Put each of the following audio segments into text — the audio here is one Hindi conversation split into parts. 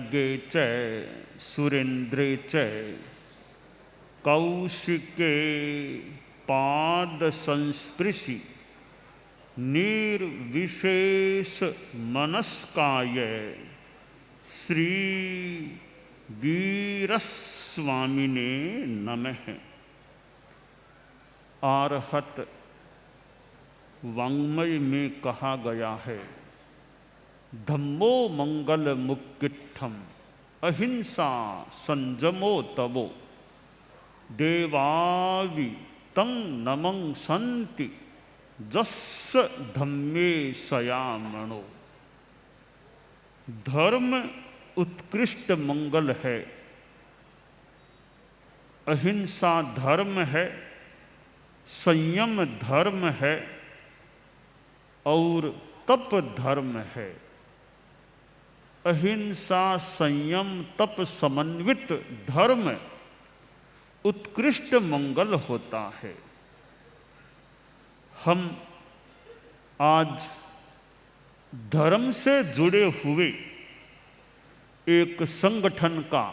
यज्ञे च सुरेन्द्रे च कौशिके पाद संस्पृशि निर्विशेष मनस्काय श्री वीरस्वामिने नमः। आरहत वाङ्मय में कहा गया है, धम्मो मंगल मुक्किट्ठम अहिंसा संजमो तवो देवावि तं नमं संति जस्स धम्मे सयामणो। धर्म उत्कृष्ट मंगल है, अहिंसा धर्म है, संयम धर्म है और तप धर्म है। अहिंसा संयम तप समन्वित धर्म उत्कृष्ट मंगल होता है। हम आज धर्म से जुड़े हुए एक संगठन का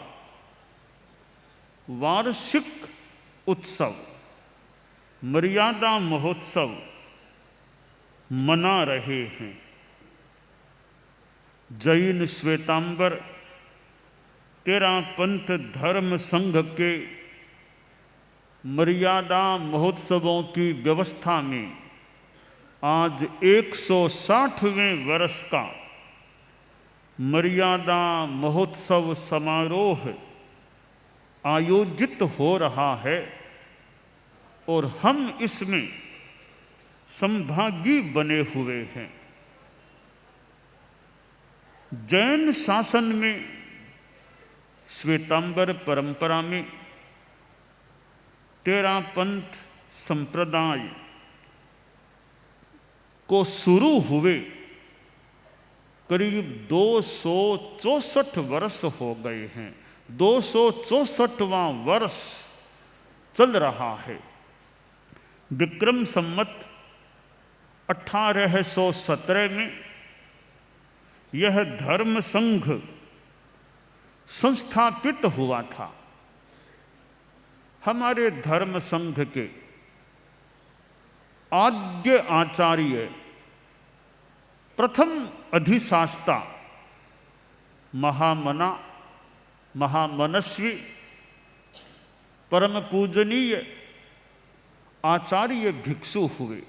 वार्षिक उत्सव मर्यादा महोत्सव मना रहे हैं। जैन श्वेतांबर तेरा पंथ धर्म संघ के मर्यादा महोत्सवों की व्यवस्था में आज 160वें वर्ष का मर्यादा महोत्सव समारोह आयोजित हो रहा है और हम इसमें संभागी बने हुए हैं। जैन शासन में श्वेतांबर परंपरा में तेरा पंथ संप्रदाय को शुरू हुए करीब 264 वर्ष हो गए हैं। 264वां वर्ष चल रहा है। विक्रम संवत 1817 में यह धर्म संघ संस्थापित हुआ था। हमारे धर्म संघ के आद्य आचार्य प्रथम अधिशास्ता महामना महामनस्वी परम पूजनीय आचार्य भिक्षु हुए।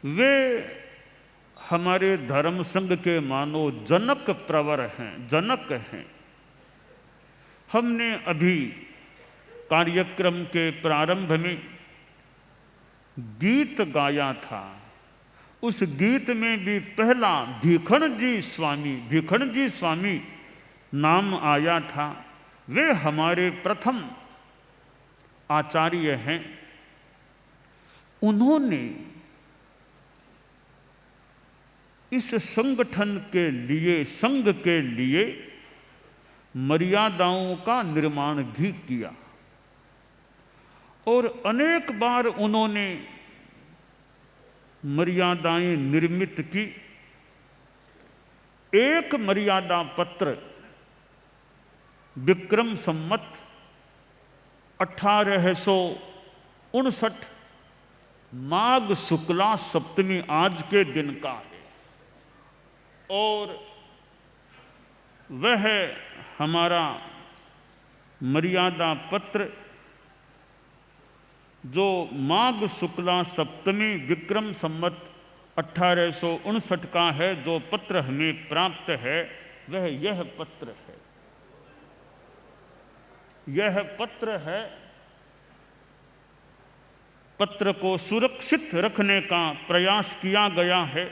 वे हमारे धर्म संघ के मानो जनक प्रवर हैं, जनक हैं। हमने अभी कार्यक्रम के प्रारंभ में गीत गाया था। उस गीत में भी पहला भीखण जी स्वामी नाम आया था। वे हमारे प्रथम आचार्य हैं। उन्होंने इस संगठन के लिए, संघ के लिए मर्यादाओं का निर्माण भी किया और अनेक बार उन्होंने मर्यादाएं निर्मित की। एक मर्यादा पत्र विक्रम संवत 1859 माघ शुक्ला सप्तमी आज के दिन का है और वह हमारा मर्यादा पत्र जो माघ शुक्ला सप्तमी विक्रम संवत 1859 का है, जो पत्र हमें प्राप्त है वह यह पत्र है। यह पत्र है। पत्र को सुरक्षित रखने का प्रयास किया गया है।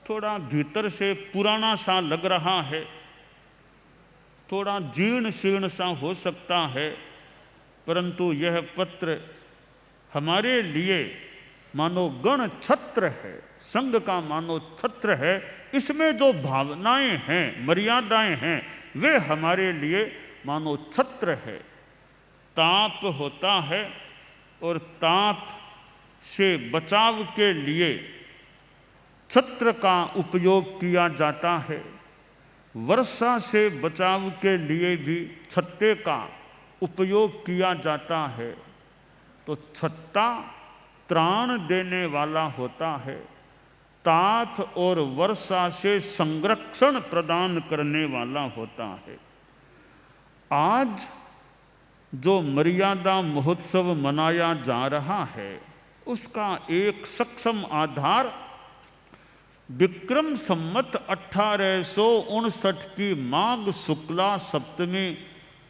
थोड़ा भीतर से पुराना सा लग रहा है, थोड़ा जीर्ण शीर्ण सा हो सकता है, परंतु यह पत्र हमारे लिए मानो गण छत्र है, संघ का मानो छत्र है। इसमें जो भावनाएं हैं, मर्यादाएं हैं, वे हमारे लिए मानो छत्र है। ताप होता है और ताप से बचाव के लिए छत्र का उपयोग किया जाता है। वर्षा से बचाव के लिए भी छत्ते का उपयोग किया जाता है। तो छत्ता त्राण देने वाला होता है, तात और वर्षा से संरक्षण प्रदान करने वाला होता है। आज जो मर्यादा महोत्सव मनाया जा रहा है, उसका एक सक्षम आधार विक्रम संवत 1859 की माघ शुक्ला सप्तमी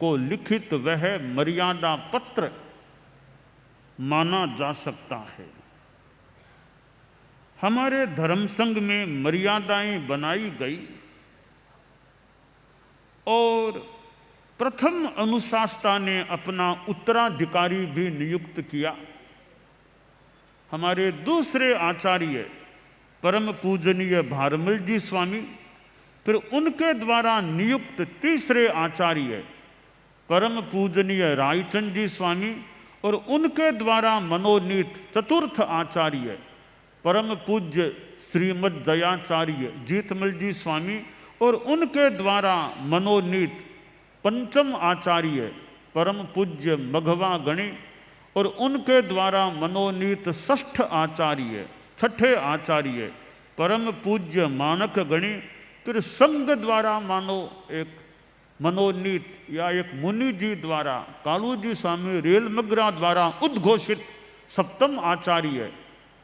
को लिखित वह मर्यादा पत्र माना जा सकता है। हमारे धर्म संघ में मर्यादाएं बनाई गई और प्रथम अनुशासता ने अपना उत्तराधिकारी भी नियुक्त किया। हमारे दूसरे आचार्य परम पूजनीय भारमल जी स्वामी, फिर उनके द्वारा नियुक्त तीसरे आचार्य परम पूजनीय रायचंद जी स्वामी और उनके द्वारा मनोनीत चतुर्थ आचार्य परम पूज्य श्रीमद दयाचार्य जीतमल जी स्वामी और उनके द्वारा मनोनीत पंचम आचार्य परम पूज्य मघवा गणी और उनके द्वारा मनोनीत षष्ठ आचार्य छठे आचार्य परम पूज्य मानक गणी, फिर संघ द्वारा मानो एक मनोनीत या एक मुनि जी द्वारा कालू जी स्वामी रेलमगरा द्वारा उद्घोषित सप्तम आचार्य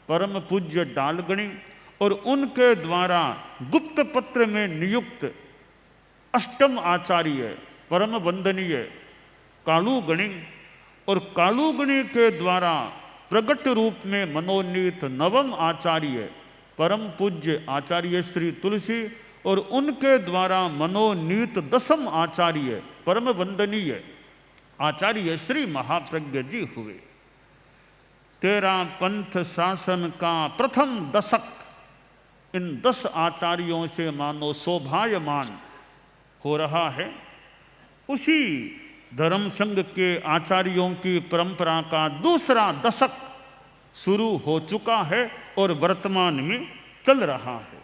परम पूज्य डालगणी और उनके द्वारा गुप्त पत्र में नियुक्त अष्टम आचार्य परम वंदनीय कालूगणी और कालूगणी के द्वारा प्रगट रूप में मनोनीत नवम आचार्य परम पूज्य आचार्य श्री तुलसी और उनके द्वारा मनोनीत दसम आचार्य परम वंदनीय आचार्य श्री महाप्रज्ञ जी हुए। 13 पंथ शासन का प्रथम दशक इन 10 आचार्यों से मानो शोभायमान हो रहा है। उसी धर्म संघ के आचार्यों की परंपरा का दूसरा दशक शुरू हो चुका है और वर्तमान में चल रहा है।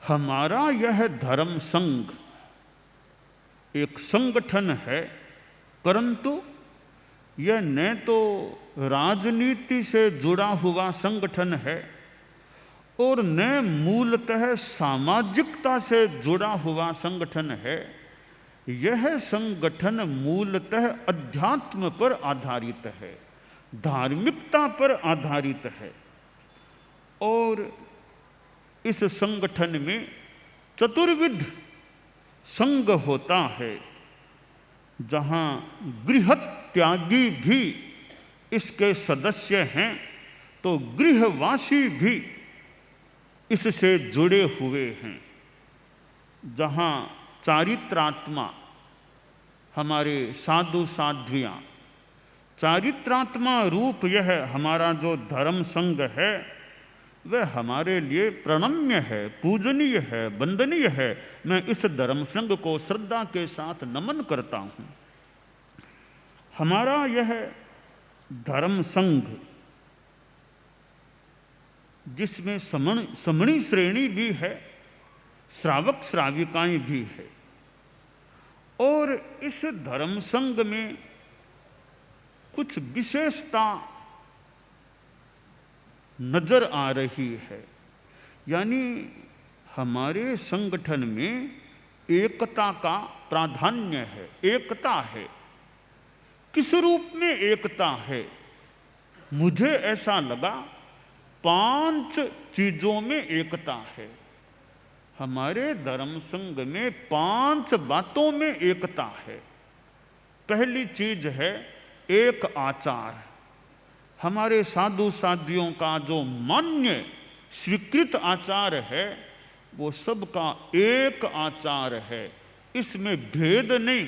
हमारा यह धर्म संघ एक संगठन है, परंतु यह न तो राजनीति से जुड़ा हुआ संगठन है और न मूलतः सामाजिकता से जुड़ा हुआ संगठन है। यह संगठन मूलतः अध्यात्म पर आधारित है, धार्मिकता पर आधारित है और इस संगठन में चतुर्विध संघ होता है, जहां गृहत्यागी भी इसके सदस्य हैं तो गृहवासी भी इससे जुड़े हुए हैं। जहां चारित्रात्मा हमारे साधु साध्वियाँ, चारित्रात्मा रूप यह हमारा जो धर्म संघ है वह हमारे लिए प्रणम्य है, पूजनीय है, वंदनीय है। मैं इस धर्म संघ को श्रद्धा के साथ नमन करता हूँ। हमारा यह धर्म संघ, जिसमें समणी श्रेणी भी है, श्रावक श्राविकाएं भी है, और इस धर्म संघ में कुछ विशेषता नजर आ रही है। यानी हमारे संगठन में एकता का प्राधान्य है, एकता है। किस रूप में एकता है? मुझे ऐसा लगा 5 चीजों में एकता है। हमारे धर्म संघ में 5 बातों में एकता है। पहली चीज है एक आचार। हमारे साधु साध्वियों का जो मान्य स्वीकृत आचार है वो सबका एक आचार है। इसमें भेद नहीं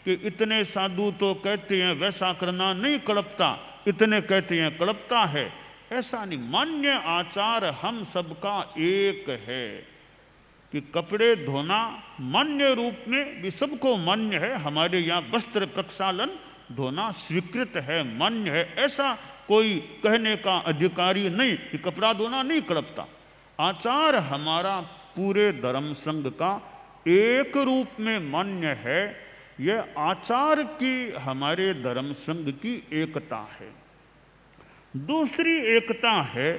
कि इतने साधु तो कहते हैं वैसा करना नहीं कल्पता, इतने कहते हैं कल्पता है, ऐसा नहीं। मान्य आचार हम सबका एक है कि कपड़े धोना मान्य रूप में भी सबको मान्य है। हमारे यहाँ वस्त्र प्रक्षालन धोना स्वीकृत है, मान्य है। ऐसा कोई कहने का अधिकारी नहीं कि कपड़ा धोना नहीं कल्पता। आचार हमारा पूरे धर्म संघ का एक रूप में मान्य है, यह आचार की हमारे धर्म संघ की एकता है। दूसरी एकता है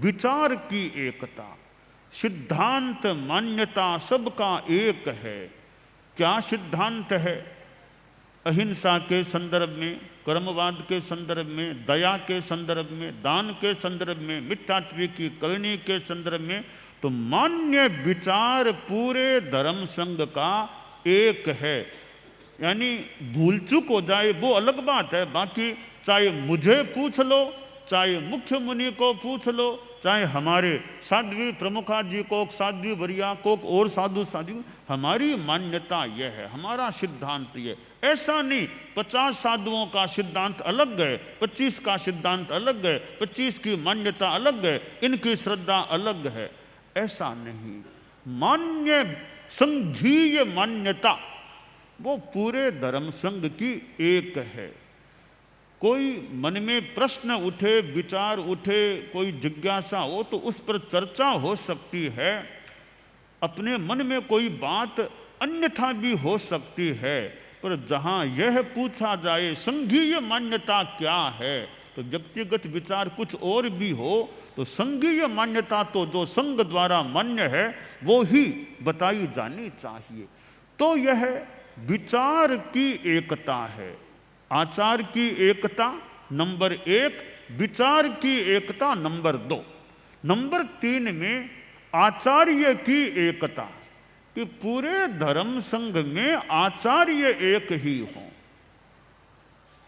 विचार की एकता। सिद्धांत मान्यता सबका एक है। क्या सिद्धांत है? अहिंसा के संदर्भ में, कर्मवाद के संदर्भ में, दया के संदर्भ में, दान के संदर्भ में, मिथ्यात्व की करनी के संदर्भ में, तो मान्य विचार पूरे धर्म संघ का एक है। यानी भूल चूक हो जाए वो अलग बात है, बाकी चाहे मुझे पूछ लो, चाहे मुख्य मुनि को पूछ लो, चाहे हमारे साध्वी प्रमुखा जी को, साध्वी वरिया को और साधु साधु, हमारी मान्यता यह है, हमारा सिद्धांत ये। ऐसा नहीं 50 साधुओं का सिद्धांत अलग है, 25 का सिद्धांत अलग है, 25 की मान्यता अलग है, इनकी श्रद्धा अलग है, ऐसा नहीं। मान्य संघीय मान्यता वो पूरे धर्म संघ की एक है। कोई मन में प्रश्न उठे, विचार उठे, कोई जिज्ञासा हो तो उस पर चर्चा हो सकती है। अपने मन में कोई बात अन्यथा भी हो सकती है, पर जहाँ यह पूछा जाए संघीय मान्यता क्या है, तो व्यक्तिगत विचार कुछ और भी हो तो संघीय मान्यता तो जो संघ द्वारा मान्य है वो ही बताई जानी चाहिए। तो यह विचार की एकता है। आचार की एकता नंबर 1, विचार की एकता नंबर 2। नंबर 3 में आचार्य की एकता, कि पूरे धर्म संघ में आचार्य एक ही हो,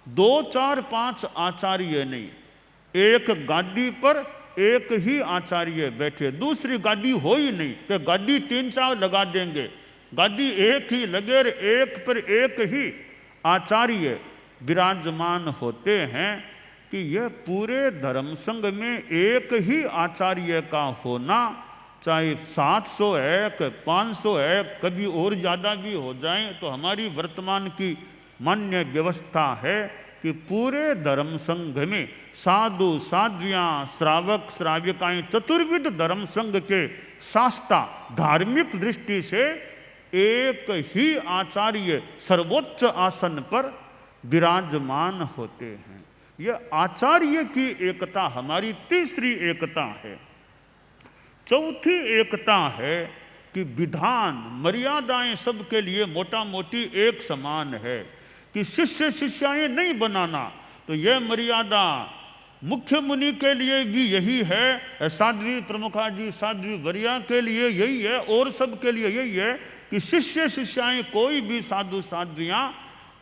2, 4, 5 आचार्य नहीं। एक गादी पर एक ही आचार्य बैठे, दूसरी गादी हो ही नहीं कि गादी 3-4 लगा देंगे। गादी एक ही लगे, एक पर एक ही आचार्य विराजमान होते हैं। कि यह पूरे धर्म संघ में एक ही आचार्य का होना, चाहे 700 है, 500 है, कभी और ज़्यादा भी हो जाए, तो हमारी वर्तमान की मान्य व्यवस्था है कि पूरे धर्म संघ में साधु साध्वियाँ, श्रावक श्राविकाएँ, चतुर्विध धर्म संघ के शास्ता धार्मिक दृष्टि से एक ही आचार्य सर्वोच्च आसन पर विराजमान होते हैं। यह आचार्य की एकता हमारी तीसरी एकता है। चौथी एकता है कि विधान मर्यादाएं सबके लिए मोटा मोटी एक समान है, कि शिष्य शिष्याएं नहीं बनाना। तो यह मर्यादा मुख्य मुनि के लिए भी यही है, साध्वी प्रमुखा जी, साध्वी वरिया के लिए यही है, और सब के लिए यही है कि शिष्य शिष्याएं कोई भी साधु साध्वियाँ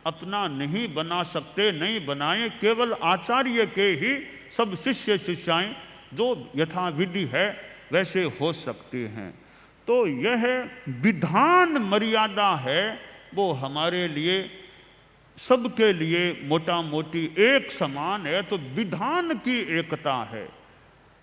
अपना नहीं बना सकते, नहीं बनाए। केवल आचार्य के ही सब शिष्य शिष्याएं जो यथाविधि है वैसे हो सकते हैं। तो यह विधान मर्यादा है, वो हमारे लिए सबके लिए मोटा मोटी एक समान है। तो विधान की एकता है।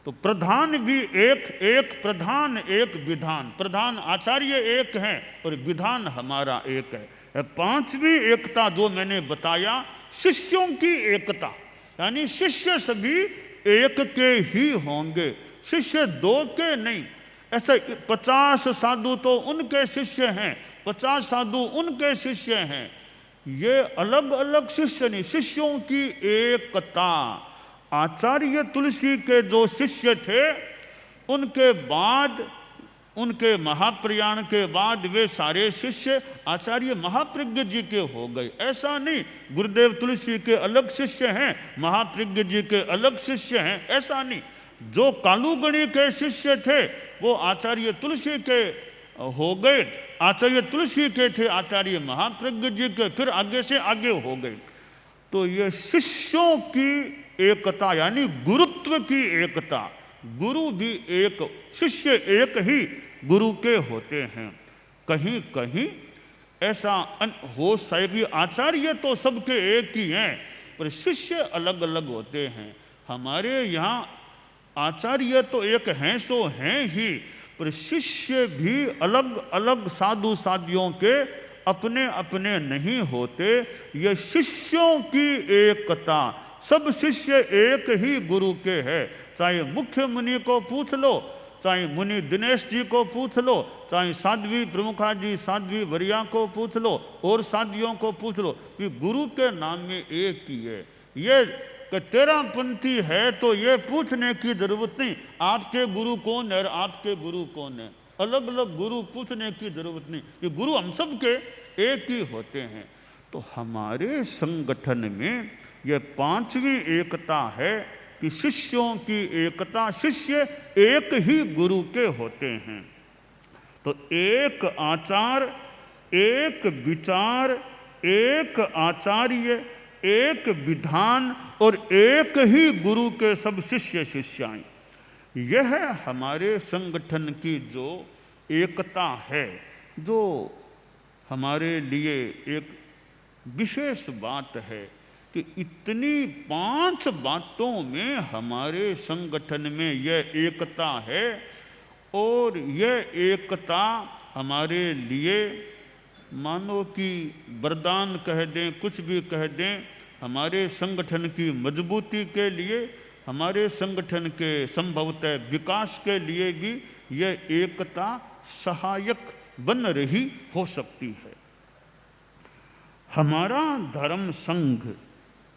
तो प्रधान भी एक प्रधान एक विधान, प्रधान आचार्य एक हैं और विधान हमारा एक है। 5वीं एकता जो मैंने बताया, शिष्यों की एकता, यानी शिष्य सभी एक के ही होंगे, शिष्य 2 के नहीं। ऐसे 50 साधु तो उनके शिष्य हैं, 50 साधु उनके शिष्य हैं, ये अलग अलग शिष्य नहीं, शिष्यों की एकता। आचार्य तुलसी के जो शिष्य थे, उनके बाद, उनके महाप्रयाण के बाद वे सारे शिष्य आचार्य महाप्रज्ञ जी के हो गए। ऐसा नहीं गुरुदेव तुलसी के अलग शिष्य हैं, महाप्रज्ञ जी के अलग शिष्य हैं, ऐसा नहीं। जो कालूगणी के शिष्य थे वो आचार्य तुलसी के हो गए, आचार्य तुलसी के थे आचार्य महाप्रज्ञ जी के, फिर आगे से आगे हो गए। तो ये शिष्यों की एकता यानी गुरुत्व की एकता, गुरु भी एक, शिष्य एक ही गुरु के होते हैं। कहीं कहीं ऐसा हो सभी आचार्य तो सबके एक ही हैं, पर शिष्य अलग अलग होते हैं। हमारे यहाँ आचार्य तो एक हैं सो हैं ही, पर शिष्य भी अलग अलग साधु साधियों के अपने अपने नहीं होते। ये शिष्यों की एकता, सब शिष्य एक ही गुरु के हैं। चाहे मुख्य मुनि को पूछ लो, चाहे मुनि दिनेश जी को पूछ लो, चाहे साध्वी प्रमुखा जी, साध्वी वरिया को पूछ लो, और साध्वियों को पूछ लो कि गुरु के नाम में एक ही है। ये कि तेरा पंथी है तो ये पूछने की जरूरत नहीं आपके गुरु कौन है और आपके गुरु कौन है, अलग अलग गुरु पूछने की जरूरत नहीं, ये गुरु हम सब के एक ही होते हैं। तो हमारे संगठन में ये पांचवी एकता है कि शिष्यों की एकता, शिष्य एक ही गुरु के होते हैं। तो एक आचार, एक विचार, एक आचार्य, एक विधान और एक ही गुरु के सब शिष्य शिष्याएं, यह हमारे संगठन की जो एकता है, जो हमारे लिए एक विशेष बात है कि इतनी 5 बातों में हमारे संगठन में यह एकता है। और यह एकता हमारे लिए मानो कि वरदान कह दें, कुछ भी कह दें, हमारे संगठन की मजबूती के लिए, हमारे संगठन के संभवतः विकास के लिए भी यह एकता सहायक बन रही हो सकती है। हमारा धर्म संघ,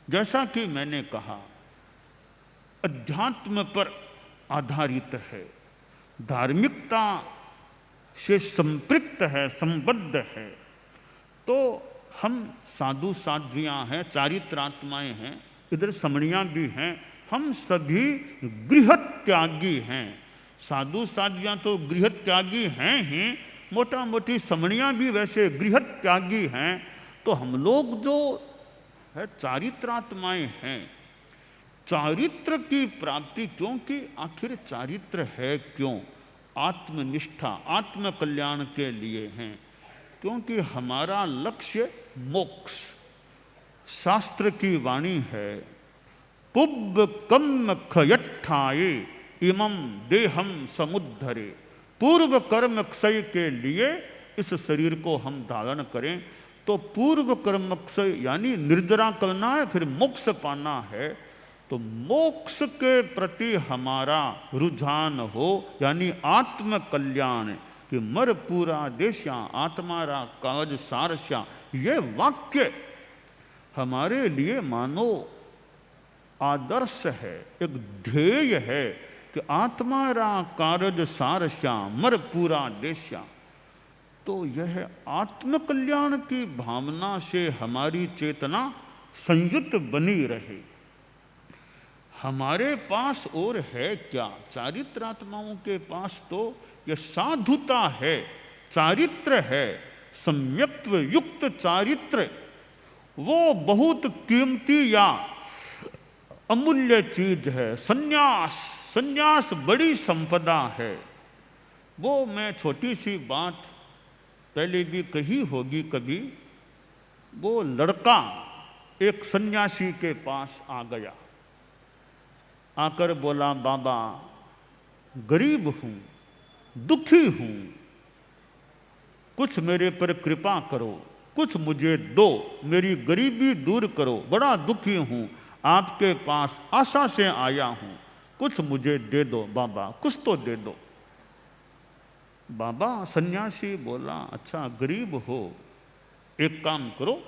जैसा कि मैंने कहा, अध्यात्म पर आधारित है, धार्मिकता से संपृक्त है, संबद्ध है। तो हम साधु साध्वियाँ हैं, चारित्रात्माएं हैं, इधर समणियाँ भी हैं, हम सभी गृह त्यागी हैं। साधु साध्वियाँ तो गृह त्यागी हैं ही, मोटा मोटी समणियाँ भी वैसे गृह त्यागी हैं। तो हम लोग जो है चारित्रात्माएं हैं। चारित्र की प्राप्ति, क्योंकि आखिर चारित्र है क्यों? आत्मनिष्ठा, आत्म कल्याण के लिए हैं, क्योंकि हमारा लक्ष्य मोक्ष। शास्त्र की वाणी है, पुब्ब कम खयट्ठाये इमं देहम समुद्धरे। पूर्व कर्म क्षय के लिए इस शरीर को हम धारण करें। तो पूर्व कर्म क्षय यानी निर्जरा करना है, फिर मोक्ष पाना है। तो मोक्ष के प्रति हमारा रुझान हो, यानी आत्म कल्याण, कि मर पूरा देश्या आत्मारा काज सारस्या, ये वाक्य हमारे लिए मानो आदर्श है, एक ध्येय है कि आत्मारा कारज सारस्या मर पूरा देश्या। तो यह आत्म कल्याण की भावना से हमारी चेतना संयुक्त बनी रहे। हमारे पास और है क्या? चारित्रात्माओं के पास तो यह साधुता है, चारित्र है, सम्यक्त्व युक्त चारित्र। वो बहुत कीमती या अमूल्य चीज है। संन्यास, संन्यास बड़ी संपदा है। वो मैं छोटी सी बात पहले भी कही होगी कभी। वो लड़का एक सन्यासी के पास आ गया, आकर बोला, बाबा गरीब हूं, दुखी हूं, कुछ मेरे पर कृपा करो, कुछ मुझे दो, मेरी गरीबी दूर करो, बड़ा दुखी हूं, आपके पास आशा से आया हूं, कुछ मुझे दे दो बाबा, कुछ तो दे दो। बाबा सन्यासी बोला, अच्छा गरीब हो, एक काम करो,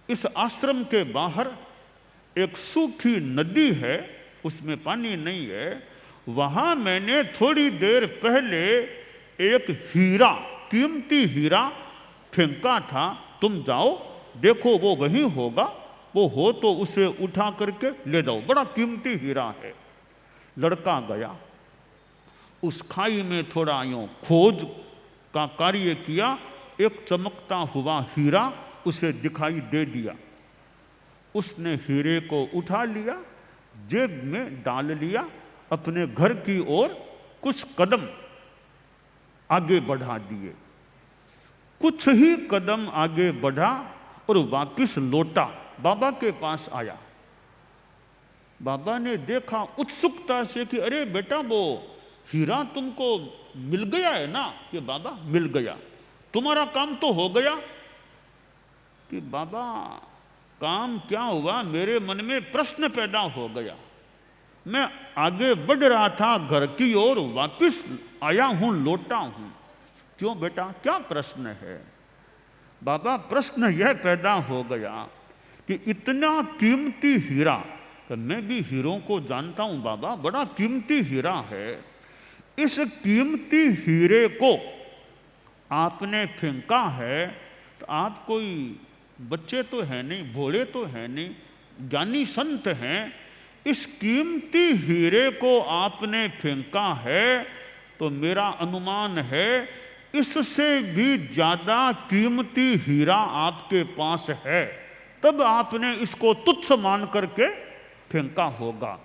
इस आश्रम के बाहर एक सूखी नदी है, उसमें पानी नहीं है, वहां मैंने थोड़ी देर पहले एक हीरा, कीमती हीरा फेंका था, तुम जाओ देखो वो वहीं होगा, वो हो तो उसे उठा करके ले जाओ, बड़ा कीमती हीरा है। लड़का गया, उस खाई में थोड़ा यूं खोज का कार्य किया, एक चमकता हुआ हीरा उसे दिखाई दे दिया। उसने हीरे को उठा लिया, जेब में डाल लिया, अपने घर की ओर कुछ कदम आगे बढ़ा दिए। कुछ ही कदम आगे बढ़ा और वापस लौटा, बाबा के पास आया। बाबा ने देखा उत्सुकता से कि अरे बेटा वो हीरा तुमको मिल गया है ना? कि बाबा मिल गया, तुम्हारा काम तो हो गया। कि बाबा काम क्या हुआ, मेरे मन में प्रश्न पैदा हो गया। मैं आगे बढ़ रहा था घर की ओर, वापिस आया हूं, लौटा हूं। क्यों बेटा, क्या प्रश्न है? बाबा प्रश्न यह पैदा हो गया कि इतना कीमती हीरा, तो मैं भी हीरों को जानता हूं बाबा, बड़ा कीमती हीरा है। इस कीमती हीरे को आपने फेंका है, तो आप कोई बच्चे तो है नहीं, भोले तो है नहीं, ज्ञानी संत हैं। इस कीमती हीरे को आपने फेंका है, तो मेरा अनुमान है इससे भी ज्यादा कीमती हीरा आपके पास है, तब आपने इसको तुच्छ मान करके फेंका होगा।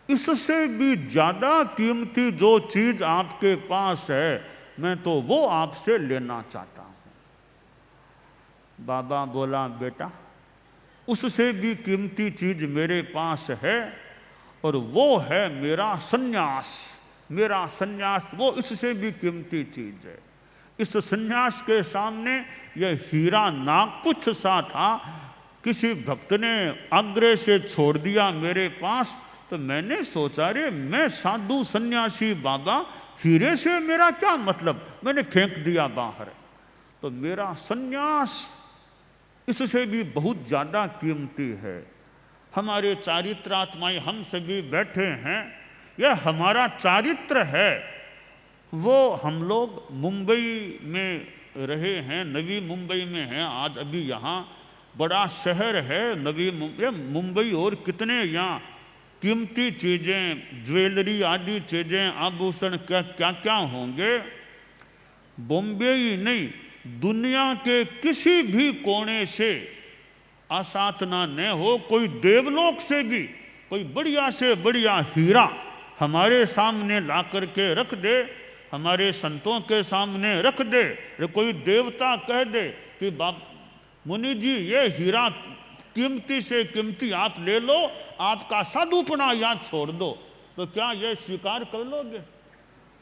इससे भी ज्यादा कीमती जो चीज आपके पास है, मैं तो वो आपसे लेना चाहता हूं। बाबा बोला, बेटा उससे भी कीमती चीज मेरे पास है, और वो है मेरा सन्यास। मेरा सन्यास वो इससे भी कीमती चीज है। इस सन्यास के सामने यह हीरा ना कुछ सा था। किसी भक्त ने आग्रह से छोड़ दिया मेरे पास, तो मैंने सोचा, रे मैं साधु सन्यासी बाबा, हीरे से मेरा क्या मतलब, मैंने फेंक दिया बाहर। तो मेरा सन्यास इससे भी बहुत ज़्यादा कीमती है। हमारे चारित्रात्माएं हम सभी बैठे हैं, यह हमारा चारित्र है। वो हम लोग मुंबई में रहे हैं, नवी मुंबई में हैं, आज अभी यहाँ बड़ा शहर है नवी मुंबई, और कितने यहाँ कीमती चीज़ें, ज्वेलरी आदि चीज़ें, आभूषण क्या क्या क्या होंगे। बॉम्बे ही नहीं, दुनिया के किसी भी कोने से आसाधना न हो, कोई देवलोक से भी कोई बढ़िया से बढ़िया हीरा हमारे सामने ला करके रख दे, हमारे संतों के सामने रख दे, कोई देवता कह दे कि बाप मुनि जी ये हीरा कीमती से कीमती आप ले लो, आपका साधुपना याद छोड़ दो, तो क्या ये स्वीकार कर लोगे?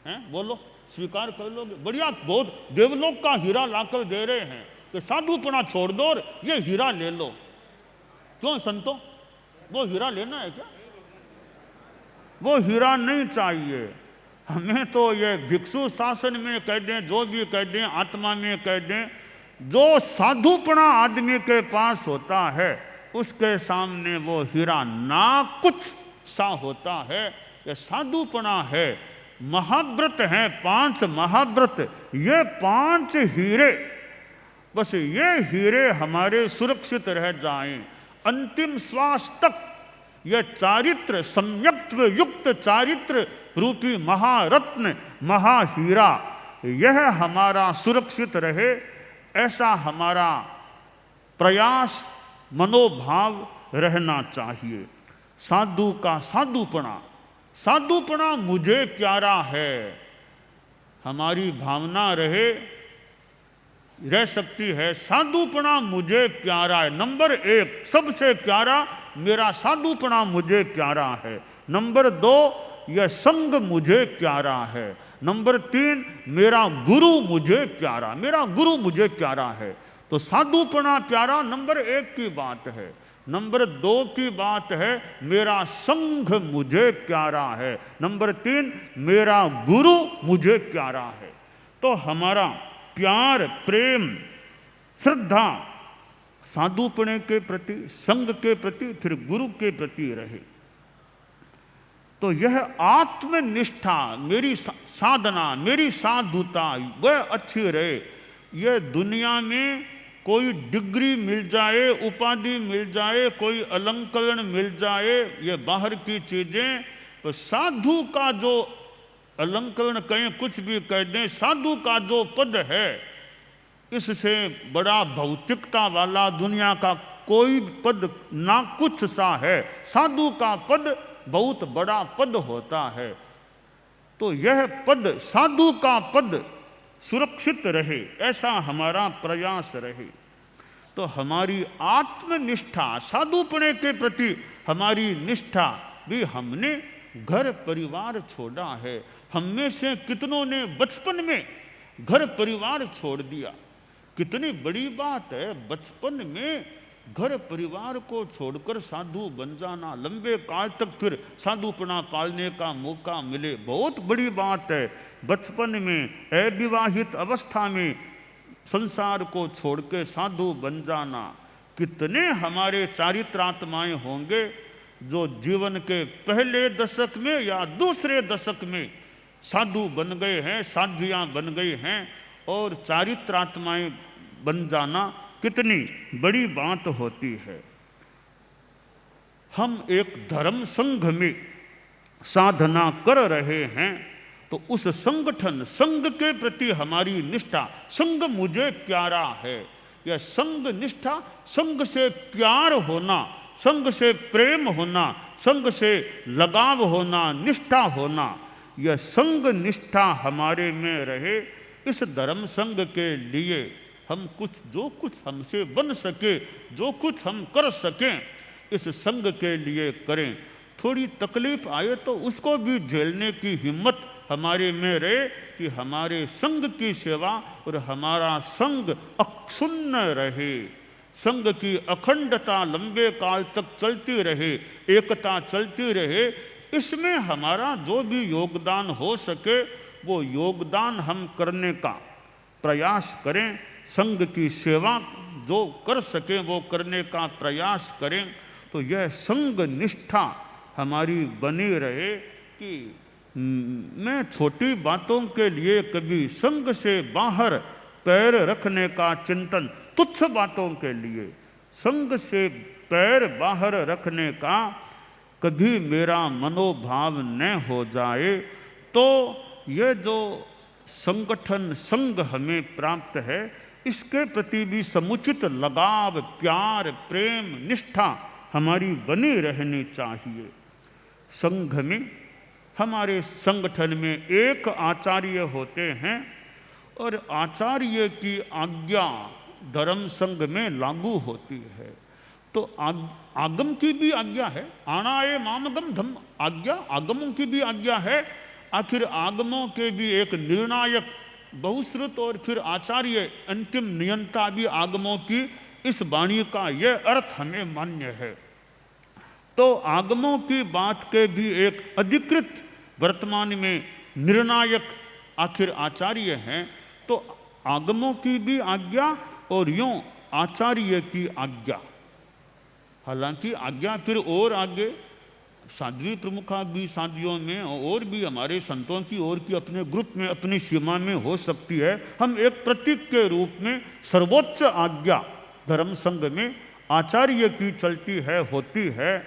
हैं, बोलो, स्वीकार कर लोगे? बढ़िया, बहुत देवलोक का हीरा लाकर दे रहे हैं कि साधुपना छोड़ दो और ये हीरा ले लो। क्यों संतों, वो हीरा लेना है क्या? वो हीरा नहीं चाहिए हमें। तो ये भिक्षु शासन में कह दें, जो भी कह दें, आत्मा में कह दें, जो साधुपना आदमी के पास होता है उसके सामने वो हीरा ना कुछ सा होता है। ये साधुपना है। महाव्रत हैं, 5 महाव्रत, ये 5 हीरे, बस ये हीरे हमारे सुरक्षित रह जाएं अंतिम श्वास तक। यह चारित्र, सम्यक्त्व युक्त चारित्र रूपी महारत्न, महाहीरा, यह हमारा सुरक्षित रहे, ऐसा हमारा प्रयास, मनोभाव रहना चाहिए। साधु का साधुपना, साधुपना मुझे प्यारा है, हमारी भावना रह सकती है। साधुपना मुझे प्यारा है, नंबर 1 सबसे प्यारा मेरा साधुपना मुझे प्यारा है। नंबर 2 यह संग मुझे प्यारा है। नंबर 3 मेरा गुरु मुझे प्यारा, मेरा गुरु मुझे प्यारा है। तो साधुपना प्यारा नंबर 1 की बात है। नंबर 2 की बात है मेरा संघ मुझे प्यारा है। नंबर 3 मेरा गुरु मुझे प्यारा है। तो हमारा प्यार, प्रेम, श्रद्धा साधुपने के प्रति, संघ के प्रति, फिर गुरु के प्रति रहे। तो यह आत्मनिष्ठा, मेरी साधना, मेरी साधुता वह अच्छी रहे। यह दुनिया में कोई डिग्री मिल जाए, उपाधि मिल जाए, कोई अलंकरण मिल जाए, ये बाहर की चीजें, तो साधु का जो अलंकरण कहें, कुछ भी कह दें, साधु का जो पद है, इससे बड़ा भौतिकता वाला दुनिया का कोई पद ना कुछ सा है। साधु का पद बहुत बड़ा पद होता है। तो यह पद, साधु का पद सुरक्षित रहे, ऐसा हमारा प्रयास रहे। तो हमारी आत्मनिष्ठा, साधुपने के प्रति हमारी निष्ठा भी, हमने घर परिवार छोड़ा है। हम में से कितनों ने बचपन में घर परिवार छोड़ दिया। कितनी बड़ी बात है, बचपन में घर परिवार को छोड़कर साधु बन जाना, लंबे काल तक फिर साधुपना पालने का मौका मिले, बहुत बड़ी बात है। बचपन में अविवाहित अवस्था में संसार को छोड़ के साधु बन जाना, कितने हमारे चारित्रात्माएं होंगे जो जीवन के पहले दशक में या दूसरे दशक में साधु बन गए हैं, साध्वियाँ बन गई हैं, और चारित्रात्माएं बन जाना कितनी बड़ी बात होती है। हम एक धर्म संघ में साधना कर रहे हैं तो उस संगठन, संघ के प्रति हमारी निष्ठा, संघ मुझे प्यारा है, यह संघ निष्ठा, संघ से प्यार होना, संघ से प्रेम होना, संघ से लगाव होना, निष्ठा होना, यह संघ निष्ठा हमारे में रहे। इस धर्म संघ के लिए हम जो कुछ हमसे बन सके, जो कुछ हम कर सकें, इस संघ के लिए करें। थोड़ी तकलीफ आए तो उसको भी झेलने की हिम्मत हमारे में रहे कि हमारे संघ की सेवा और हमारा संघ अक्षुण्ण रहे, संघ की अखंडता लंबे काल तक चलती रहे, एकता चलती रहे। इसमें हमारा जो भी योगदान हो सके वो योगदान हम करने का प्रयास करें, संघ की सेवा जो कर सकें वो करने का प्रयास करें। तो यह संघ निष्ठा हमारी बनी रहे कि मैं छोटी बातों के लिए कभी संघ से बाहर पैर रखने का चिंतन, तुच्छ बातों के लिए संघ से पैर बाहर रखने का कभी मेरा मनोभाव न हो जाए। तो यह जो संगठन संघ हमें प्राप्त है, इसके प्रति भी समुचित लगाव, प्यार, प्रेम, निष्ठा हमारी बनी रहनी चाहिए। संघ में, हमारे संगठन में एक आचार्य होते हैं और आचार्य की आज्ञा धर्म संघ में लागू होती है। तो आगम की भी आज्ञा है, आणाए मामगम धम, आज्ञा आगमों की भी आज्ञा है। आखिर आगमों के भी एक निर्णायक बहुश्रुत और फिर आचार्य अंतिम नियंता भी आगमों की इस वाणी का यह अर्थ हमें मान्य है। तो आगमों की बात के भी एक अधिकृत वर्तमान में निर्णायक आखिर आचार्य हैं। तो आगमों की भी आज्ञा और यूं आचार्य की आज्ञा, हालांकि आज्ञा फिर और आगे साध्वी प्रमुखा भी साध्वियों में और भी हमारे संतों की और की अपने ग्रुप में अपनी सीमा में हो सकती है। हम एक प्रतीक के रूप में सर्वोच्च आज्ञा धर्म संघ में आचार्य की चलती है, होती है।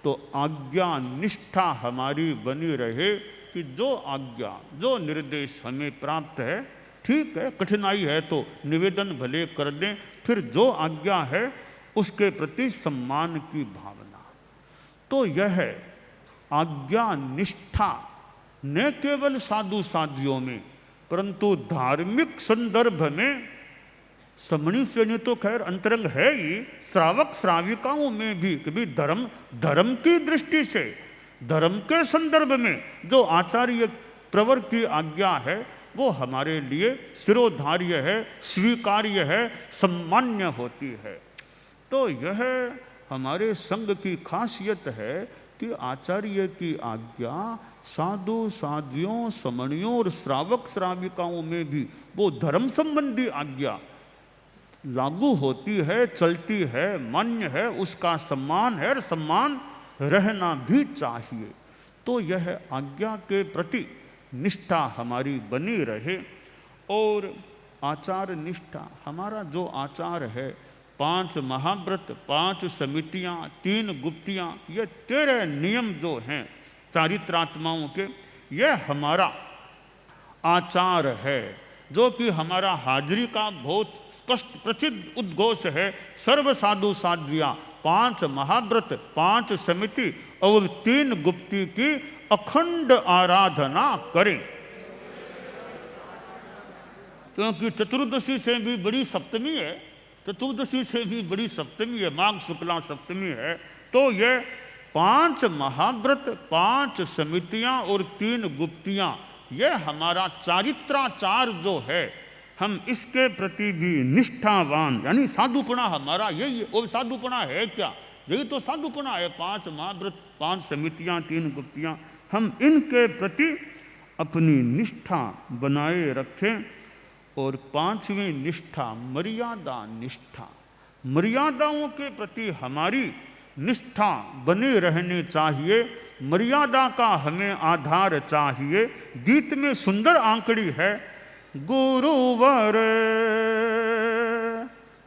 तो आज्ञा निष्ठा हमारी बनी रहे कि जो आज्ञा, जो निर्देश हमें प्राप्त है, ठीक है, कठिनाई है तो निवेदन भले कर दें, फिर जो आज्ञा है उसके प्रति सम्मान की भावना। तो यह आज्ञा निष्ठा न केवल साधु साध्वियों में परंतु धार्मिक संदर्भ में, समणी श्रेणी तो खैर अंतरंग है ही, श्रावक श्राविकाओं में भी कभी धर्म की दृष्टि से, धर्म के संदर्भ में जो आचार्य प्रवर की आज्ञा है वो हमारे लिए शिरोधार्य है, स्वीकार्य है, सम्मान्य होती है। तो यह हमारे संघ की खासियत है कि आचार्य की आज्ञा साधु साध्वियों, समणियों और श्रावक श्राविकाओं में भी वो धर्म संबंधी आज्ञा लागू होती है, चलती है, मान्य है, उसका सम्मान है और सम्मान रहना भी चाहिए। तो यह आज्ञा के प्रति निष्ठा हमारी बनी रहे। और आचार निष्ठा, हमारा जो आचार है, 5 महाव्रत, 5 समितियाँ, 3 गुप्तियाँ, ये 13 नियम जो हैं चारित्रात्माओं के, यह हमारा आचार है, जो कि हमारा हाजिरी का बहुत स्पष्ट प्रसिद्ध उद्घोष है। सर्व साधु साध्वियाँ 5 महाव्रत, 5 समिति और 3 गुप्ती की अखंड आराधना करें। क्योंकि चतुर्दशी से भी बड़ी सप्तमी है, चतुर्दशी से भी बड़ी सप्तमी है, माघ शुक्ला सप्तमी है। तो ये 5 महाव्रत, 5 समितियां और 3 गुप्तियां, ये हमारा चारित्राचार जो है, हम इसके प्रति भी निष्ठावान, यानी साधुपना हमारा यही है। और साधुपना है क्या? यही तो साधुपना है। 5 महाव्रत, 5 समितियाँ, 3 गुप्तियाँ, हम इनके प्रति अपनी निष्ठा बनाए रखें। और 5वीं निष्ठा मर्यादा निष्ठा, मर्यादाओं के प्रति हमारी निष्ठा बने रहनी चाहिए। मर्यादा का हमें आधार चाहिए। गीत में सुंदर आंकड़ी है, गुरुवर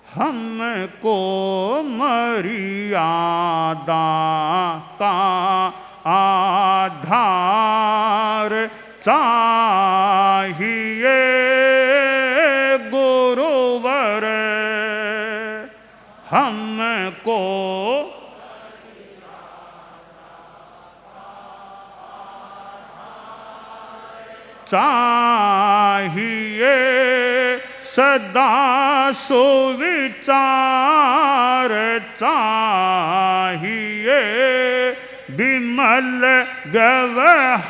हमको मर्यादा का आधार चाहिए। गुरुवर हमको चाहिए, सदा सुविचार चाहिए, विमल व्यवहार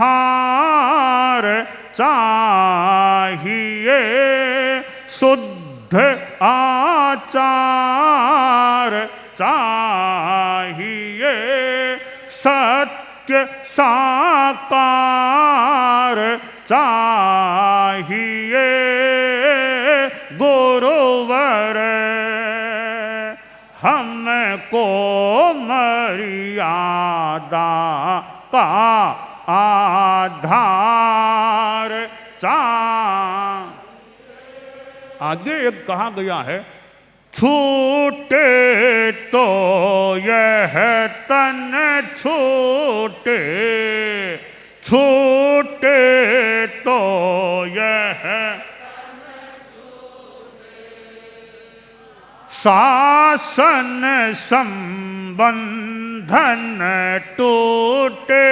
चाहिए, शुद्ध आचार चाहिए, सत्य साकार चाहिए। गुरुवर हमको मर्यादा का आधार चाहिए। आगे एक कहा गया है, छूटे तो यह तन छूटे, छूटे तो यह शासन संबंधन टूटे,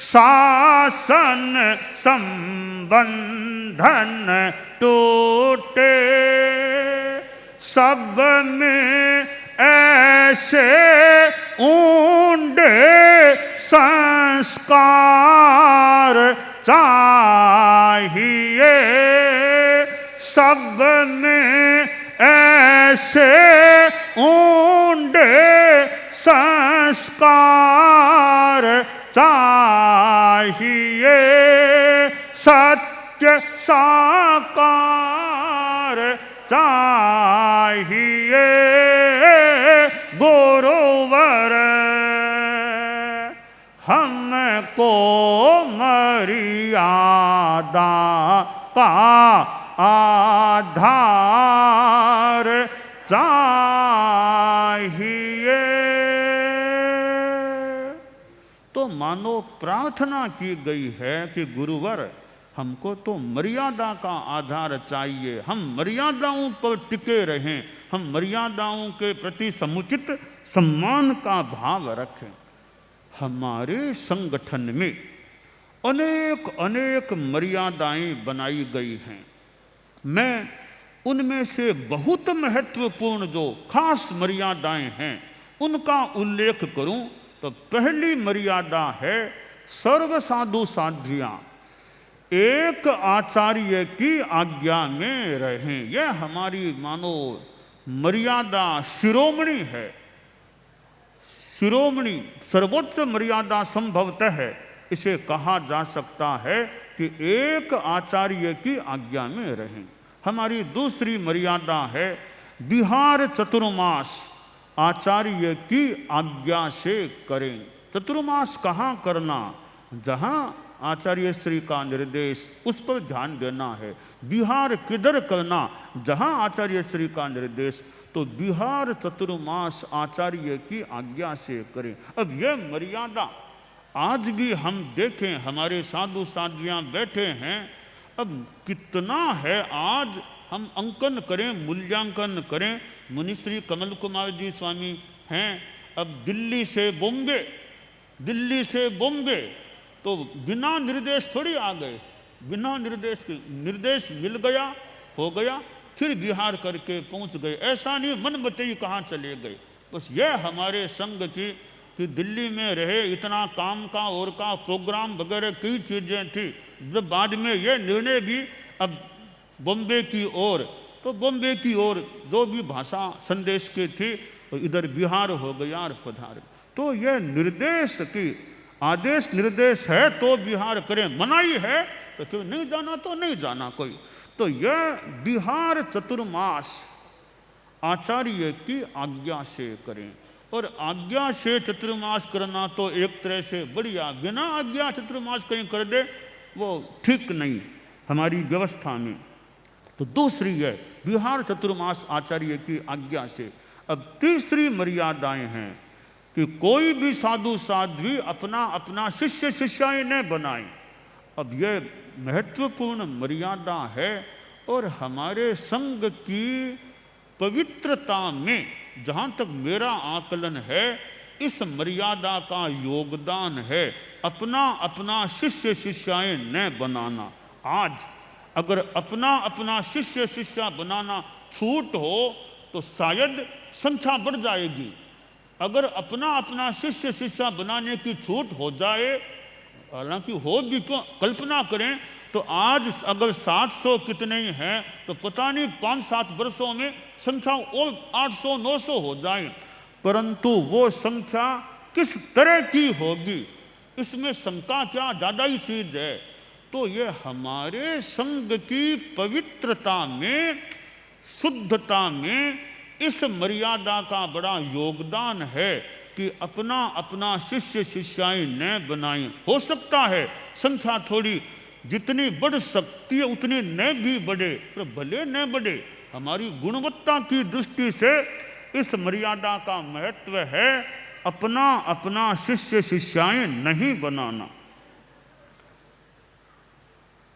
शासन संबंधन टूटे, सब में ऐसे ऊंडे संस्कार चाहिए, सब में ऐसे ऊंडे संस्कार चाहिए, सत्य साकार चाहिए। गुरुवर हमको मर्यादा का आधार चाहिए। तो मानो प्रार्थना की गई है कि गुरुवर हमको तो मर्यादा का आधार चाहिए, हम मर्यादाओं पर टिके रहें, हम मर्यादाओं के प्रति समुचित सम्मान का भाव रखें। हमारे संगठन में अनेक अनेक मर्यादाएं बनाई गई हैं। मैं उनमें से बहुत महत्वपूर्ण जो खास मर्यादाएं हैं उनका उल्लेख करूं तो पहली मर्यादा है सर्व साधु साध्वियां एक आचार्य की आज्ञा में रहें। यह हमारी मानो मर्यादा शिरोमणि है, शिरोमणि सर्वोच्च मर्यादा संभवतः है। इसे कहा जा सकता है कि एक आचार्य की आज्ञा में रहें। हमारी दूसरी मर्यादा है विहार चतुर्मास आचार्य की आज्ञा से करें। चतुर्मास कहाँ करना? जहाँ आचार्य श्री का निर्देश, उस पर ध्यान देना है। विहार किधर करना? जहाँ आचार्य श्री का निर्देश। तो विहार चतुर्मास आचार्य की आज्ञा से करें। अब यह मर्यादा आज भी हम देखें, हमारे साधु साध्वियाँ बैठे हैं, अब कितना है आज हम अंकन करें, मूल्यांकन करें। मुनिश्री कमल कुमार जी स्वामी हैं, अब दिल्ली से बॉम्बे, दिल्ली से बॉम्बे, तो बिना निर्देश थोड़ी आ गए, बिना निर्देश के, निर्देश मिल गया हो गया, फिर विहार करके पहुंच गए। ऐसा नहीं मन बताइए कहाँ चले गए। बस यह हमारे संघ की कि दिल्ली में रहे, इतना काम का और का प्रोग्राम वगैरह कई चीज़ें थी। जब बाद में यह निर्णय भी अब बॉम्बे की ओर, तो बॉम्बे की ओर जो भी भाषा संदेश के थे, तो इधर बिहार हो गया और पधार। तो यह निर्देश की आदेश निर्देश है तो बिहार करें, मनाही है तो फिर नहीं जाना तो नहीं जाना कोई। तो यह बिहार चतुर्मास आचार्य की आज्ञा से करें, और आज्ञा से चतुर्मास करना तो एक तरह से बढ़िया, बिना आज्ञा चतुर्मास कहीं कर दे वो ठीक नहीं हमारी व्यवस्था में। तो दूसरी है बिहार चतुर्मास आचार्य की आज्ञा से। अब तीसरी मर्यादाएं हैं कि कोई भी साधु साध्वी अपना अपना शिष्य शिष्याएं न बनाए। अब यह महत्वपूर्ण मर्यादा है, और हमारे संघ की पवित्रता में जहाँ तक मेरा आकलन है, इस मर्यादा का योगदान है अपना अपना शिष्य शिष्याएं न बनाना। आज अगर अपना अपना शिष्य शिष्या बनाना छूट हो तो शायद संख्या बढ़ जाएगी। अगर अपना अपना शिष्य शिष्या बनाने की छूट हो जाए, हालांकि हो भी क्यों, कल्पना करें तो आज अगर 700 कितने ही हैं तो पता नहीं 5-7 वर्षों में संख्या और 800-900 हो जाए, परंतु वो संख्या किस तरह की होगी इसमें शंका क्या, ज़्यादा ही चीज है। तो ये हमारे संघ की पवित्रता में, शुद्धता में इस मर्यादा का बड़ा योगदान है कि अपना अपना शिष्य शिष्याएं न बनाएं। हो सकता है संख्या थोड़ी जितनी बढ़ सकती है उतनी न भी बढ़े, पर भले न बढ़े, हमारी गुणवत्ता की दृष्टि से इस मर्यादा का महत्व है अपना अपना शिष्य शिष्याएं नहीं बनाना।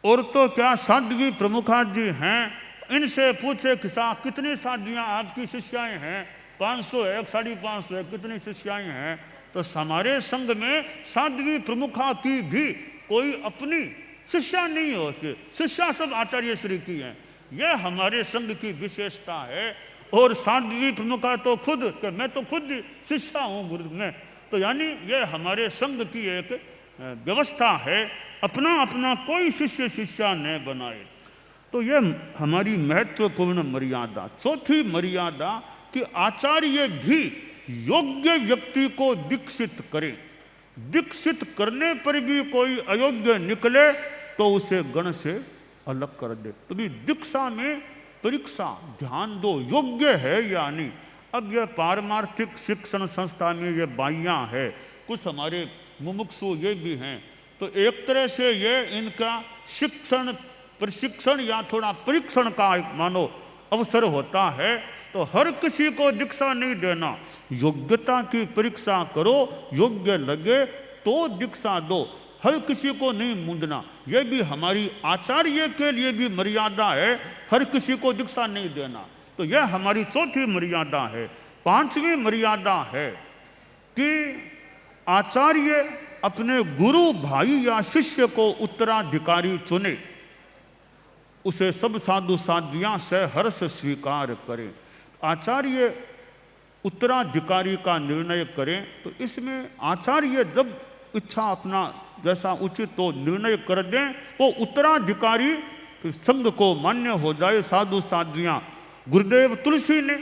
और तो क्या साध्वी प्रमुखा जी हैं, इनसे पूछे कि कितनी साध्वियाँ आपकी शिष्याएं हैं, 500 है, 550 है, कितनी शिष्याएं हैं? तो हमारे संघ में साध्वी प्रमुखा की भी कोई अपनी शिष्या नहीं होती, शिष्या सब आचार्य श्री की हैं। यह हमारे संघ की विशेषता है। और साध्वी प्रमुखा तो खुद कि मैं तो खुद शिष्या हूँ गुरु में, तो यानी यह हमारे संघ की एक व्यवस्था है, अपना अपना कोई शिष्य शिष्या न बनाए। तो यह हमारी महत्वपूर्ण मर्यादा। चौथी मर्यादा कि आचार्य भी योग्य व्यक्ति को दीक्षित करें। दीक्षित करने पर भी कोई अयोग्य निकले तो उसे गण से अलग कर दे। तो भी दीक्षा में परीक्षा ध्यान दो, योग्य है या नहीं। अब यह पारमार्थिक शिक्षण संस्था में ये बाइयाँ है, कुछ हमारे मुमुक्षु ये भी हैं, तो एक तरह से ये इनका शिक्षण प्रशिक्षण या थोड़ा परीक्षण का मानो अवसर होता है। तो हर किसी को दीक्षा नहीं देना, योग्यता की परीक्षा करो, योग्य लगे तो दीक्षा दो, हर किसी को नहीं मूंदना। यह भी हमारी आचार्य के लिए भी मर्यादा है, हर किसी को दीक्षा नहीं देना। तो यह हमारी चौथी मर्यादा है। पांचवी मर्यादा है कि आचार्य अपने गुरु भाई या शिष्य को उत्तराधिकारी चुने, उसे सब साधु साध्वियाँ सहर्ष स्वीकार करें। आचार्य उत्तराधिकारी का निर्णय करें, तो इसमें आचार्य जब इच्छा अपना जैसा उचित तो निर्णय कर दें तो उत्तराधिकारी फिर संघ को मान्य हो जाए। साधु साध्वियाँ, गुरुदेव तुलसी ने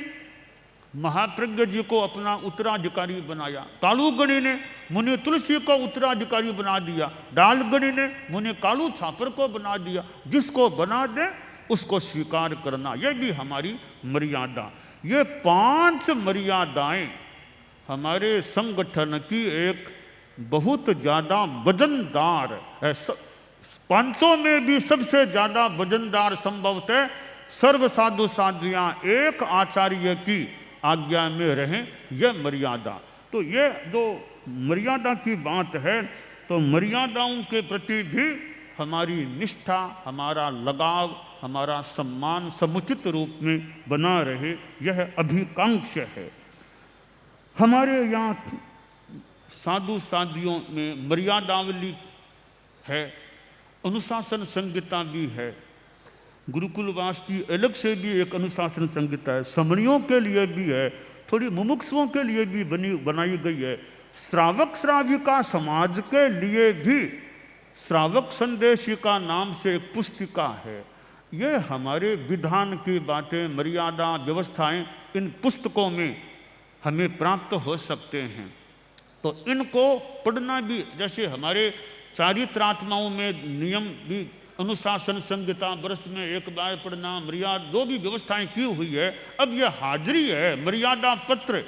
महाप्रज्ञ जी को अपना उत्तराधिकारी बनाया, कालूगणी ने मुनि तुलसी को उत्तराधिकारी बना दिया, डालगणी ने मुनि कालू छापर को बना दिया। जिसको बना दे उसको स्वीकार करना, यह भी हमारी मर्यादा। ये 5 मर्यादाएं हमारे संगठन की एक बहुत ज़्यादा वजनदार है। 500 में भी सबसे ज़्यादा वजनदार संभवतः सर्व साधु साध्वियाँ एक आचार्य की आज्ञा में रहें, यह मर्यादा। तो ये जो मर्यादा की बात है, तो मर्यादाओं के प्रति भी हमारी निष्ठा, हमारा लगाव, हमारा सम्मान समुचित रूप में बना रहे, यह अभिकांक्ष है। हमारे यहाँ साधु साध्वियों में मर्यादावली है, अनुशासन संहिता भी है। गुरुकुलवास की अलग से भी एक अनुशासन संहिता है, समणियों के लिए भी है, थोड़ी मुमुक्षुओं के लिए भी बनाई गई है। श्रावक श्राविका समाज के लिए भी श्रावक संदेशिका नाम से एक पुस्तिका है, ये हमारे विधान की बातें, मर्यादा, व्यवस्थाएं इन पुस्तकों में हमें प्राप्त हो सकते हैं। तो इनको पढ़ना भी, जैसे हमारे चारित्रात्माओं में नियम भी, अनुशासन संहिता वर्ष में एक बार पढ़ना, मर्यादा जो भी व्यवस्थाएं की हुई है, अब ये हाजिरी है मर्यादा पत्र,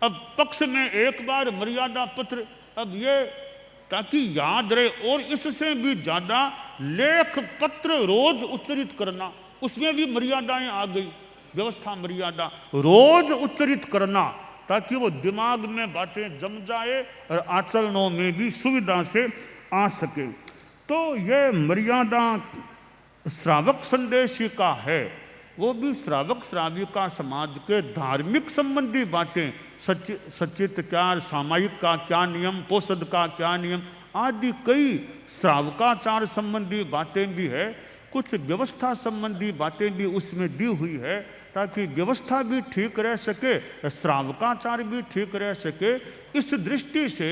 अब पक्ष में एक बार मर्यादा पत्र, अब ये ताकि याद रहे। और इससे भी ज़्यादा लेख पत्र रोज उच्चरित करना, उसमें भी मर्यादाएं आ गई, व्यवस्था मर्यादा रोज उच्चरित करना ताकि वो दिमाग में बातें जम जाए और आचरणों में भी सुविधा से आ सके। तो ये मर्यादा श्रावक संदेशिका है, वो भी श्रावक श्राविका समाज के धार्मिक संबंधी बातें, सचित क्या, सामायिक का क्या नियम, पोषद का क्या नियम आदि कई श्रावकाचार संबंधी बातें भी है, कुछ व्यवस्था संबंधी बातें भी उसमें दी हुई है ताकि व्यवस्था भी ठीक रह सके, श्रावकाचार भी ठीक रह सके। इस दृष्टि से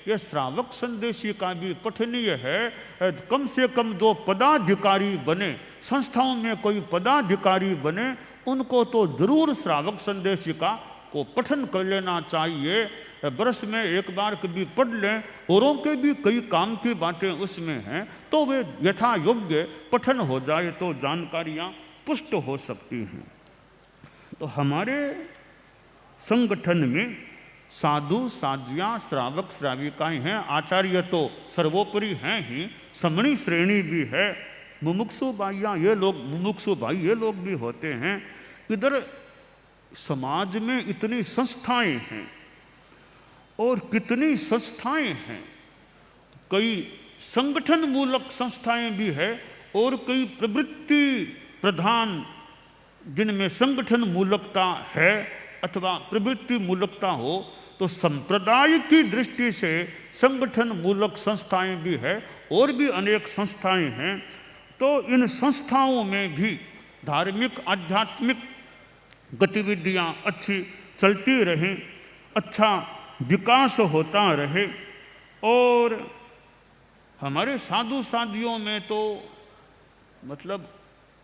यह श्रावक संदेशिका भी पठनीय है। कम से कम जो पदाधिकारी बने, संस्थाओं में कोई पदाधिकारी बने, उनको तो जरूर श्रावक संदेशिका को पठन कर लेना चाहिए। बरस में एक बार कभी पढ़ लें, औरों के भी कई काम की बातें उसमें हैं, तो वे यथा योग्य पठन हो जाए तो जानकारियाँ पुष्ट हो सकती हैं। तो हमारे संगठन में साधु साध्वियाँ, श्रावक श्राविकाएँ हैं, आचार्य तो सर्वोपरि हैं ही, समणी श्रेणी भी है, मुमुक्षु भाइयाँ ये लोग, मुमुक्षु भाई ये लोग भी होते हैं। इधर समाज में इतनी संस्थाएं हैं और कितनी संस्थाएं हैं, कई संगठन मूलक संस्थाएं भी है और कई प्रवृत्ति प्रधान, जिनमें संगठन मूलकता है अथवा प्रवृत्ति मूलकता हो, तो संप्रदाय की दृष्टि से संगठन मूलक संस्थाएं भी है और भी अनेक संस्थाएं हैं। तो इन संस्थाओं में भी धार्मिक आध्यात्मिक गतिविधियां अच्छी चलती रहें, अच्छा विकास होता रहे। और हमारे साधु साधियों में तो मतलब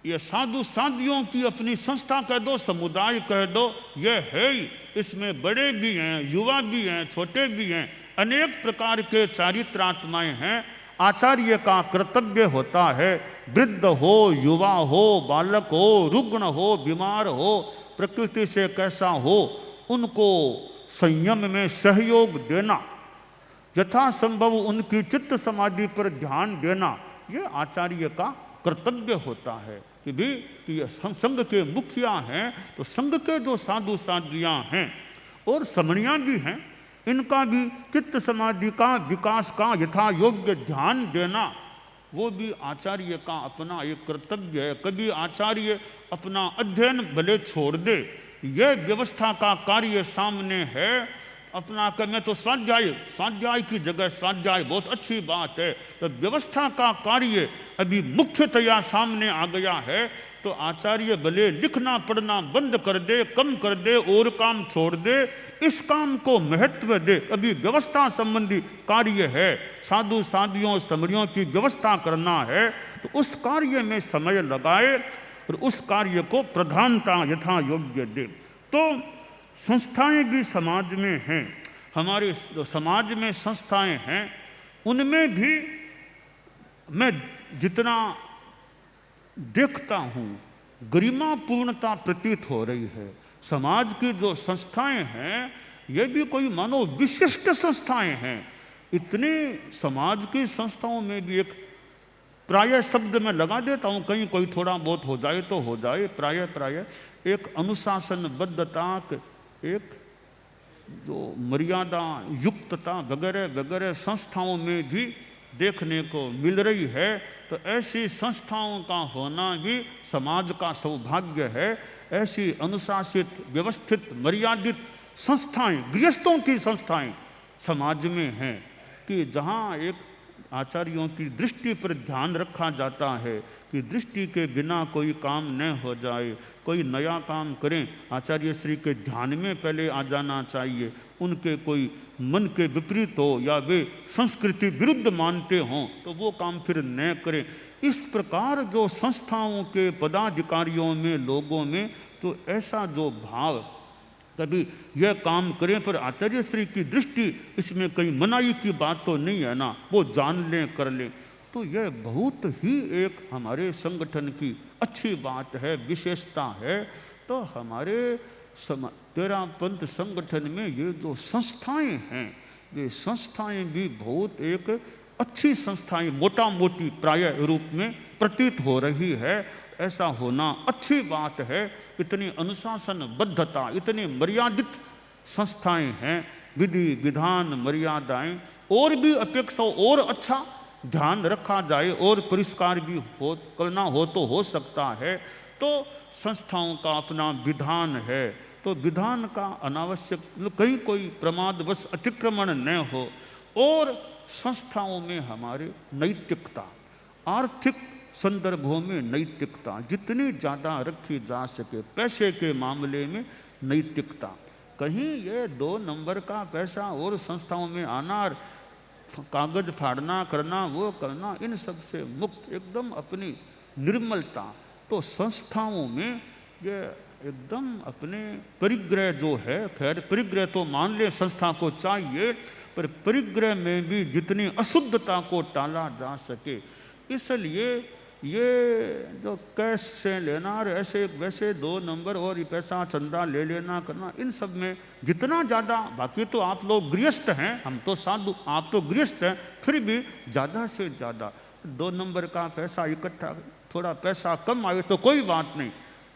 ये साधु साधियों की अपनी संस्था कह दो, समुदाय कह दो, ये है ही। इसमें बड़े भी हैं, युवा भी हैं, छोटे भी हैं, अनेक प्रकार के चारित्रात्माएं हैं। आचार्य का कर्तव्य होता है, वृद्ध हो, युवा हो, बालक हो, रुग्ण हो, बीमार हो, प्रकृति से कैसा हो, उनको संयम में सहयोग देना, यथासंभव उनकी चित्त समाधि पर ध्यान देना, ये आचार्य का कर्तव्य होता है। कि भी कि ये संघ के मुखिया हैं, तो संघ के जो साधु साध्वियाँ हैं और समणियाँ भी हैं, इनका भी चित्त समाधि का विकास का यथा योग्य ध्यान देना, वो भी आचार्य का अपना एक कर्तव्य है। कभी आचार्य अपना अध्ययन भले छोड़ दे, यह व्यवस्था का कार्य सामने है, अपना कर मैं तो स्वाध्याय की जगह स्वाध्याय बहुत अच्छी बात है, तो व्यवस्था का कार्य अभी मुख्यतया सामने आ गया है, तो आचार्य भले लिखना पढ़ना बंद कर दे, कम कर दे और काम छोड़ दे, इस काम को महत्व दे। अभी व्यवस्था संबंधी कार्य है, साधु साधियों समरियों की व्यवस्था करना है, तो उस कार्य में समय लगाए और उस कार्य को प्रधानता यथा योग्य दे। तो संस्थाएं भी समाज में हैं, हमारे जो समाज में संस्थाएं हैं उनमें भी मैं जितना देखता हूँ गरिमा पूर्णता प्रतीत हो रही है। समाज की जो संस्थाएं हैं ये भी कोई मानो विशिष्ट संस्थाएं हैं। इतनी समाज की संस्थाओं में भी एक प्राय शब्द में लगा देता हूँ, कहीं कोई थोड़ा बहुत हो जाए तो हो जाए, प्राय एक अनुशासनबद्धता, एक जो मर्यादा युक्तता वगैरह वगैरह संस्थाओं में भी देखने को मिल रही है। तो ऐसी संस्थाओं का होना भी समाज का सौभाग्य है। ऐसी अनुशासित व्यवस्थित मर्यादित संस्थाएं, गृहस्थों की संस्थाएं समाज में हैं कि जहाँ एक आचार्यों की दृष्टि पर ध्यान रखा जाता है कि दृष्टि के बिना कोई काम न हो जाए। कोई नया काम करें, आचार्य श्री के ध्यान में पहले आ जाना चाहिए। उनके कोई मन के विपरीत हो या वे संस्कृति विरुद्ध मानते हों तो वो काम फिर न करें। इस प्रकार जो संस्थाओं के पदाधिकारियों में, लोगों में, तो ऐसा जो भाव कभी यह काम करें पर आचार्य श्री की दृष्टि इसमें कहीं मनाही की बात तो नहीं है ना, वो जान लें, कर लें, तो यह बहुत ही एक हमारे संगठन की अच्छी बात है, विशेषता है। तो हमारे तेरापंथ संगठन में ये जो संस्थाएं हैं, ये संस्थाएं भी बहुत एक अच्छी संस्थाएं मोटा मोटी प्राय रूप में प्रतीत हो रही है। ऐसा होना अच्छी बात है। इतनी अनुशासनबद्धता, इतनी मर्यादित संस्थाएं हैं, विधि विधान मर्यादाएं, और भी अपेक्षा और अच्छा ध्यान रखा जाए और परिष्कार भी करना हो तो हो सकता है। तो संस्थाओं का अपना विधान है, तो विधान का अनावश्यक कहीं कोई प्रमादवश अतिक्रमण न हो। और संस्थाओं में हमारे नैतिकता, आर्थिक संदर्भों में नैतिकता जितनी ज़्यादा रखी जा सके, पैसे के मामले में नैतिकता, कहीं ये 2 नंबर का पैसा और संस्थाओं में आना, कागज फाड़ना, करना, वो करना, इन सब से मुक्त एकदम अपनी निर्मलता। तो संस्थाओं में ये एकदम अपने परिग्रह जो है, खैर परिग्रह तो मान ले संस्था को चाहिए, पर परिग्रह में भी जितनी अशुद्धता को टाला जा सके, इसलिए ये जो कैश से लेना और ऐसे वैसे 2 नंबर और ये पैसा चंदा ले लेना करना, इन सब में जितना ज़्यादा, बाकी तो आप लोग गृहस्थ हैं, हम तो साधु, आप तो गृहस्थ हैं, फिर भी ज़्यादा से ज़्यादा 2 नंबर का पैसा इकट्ठा, थोड़ा पैसा कम आए तो कोई बात नहीं,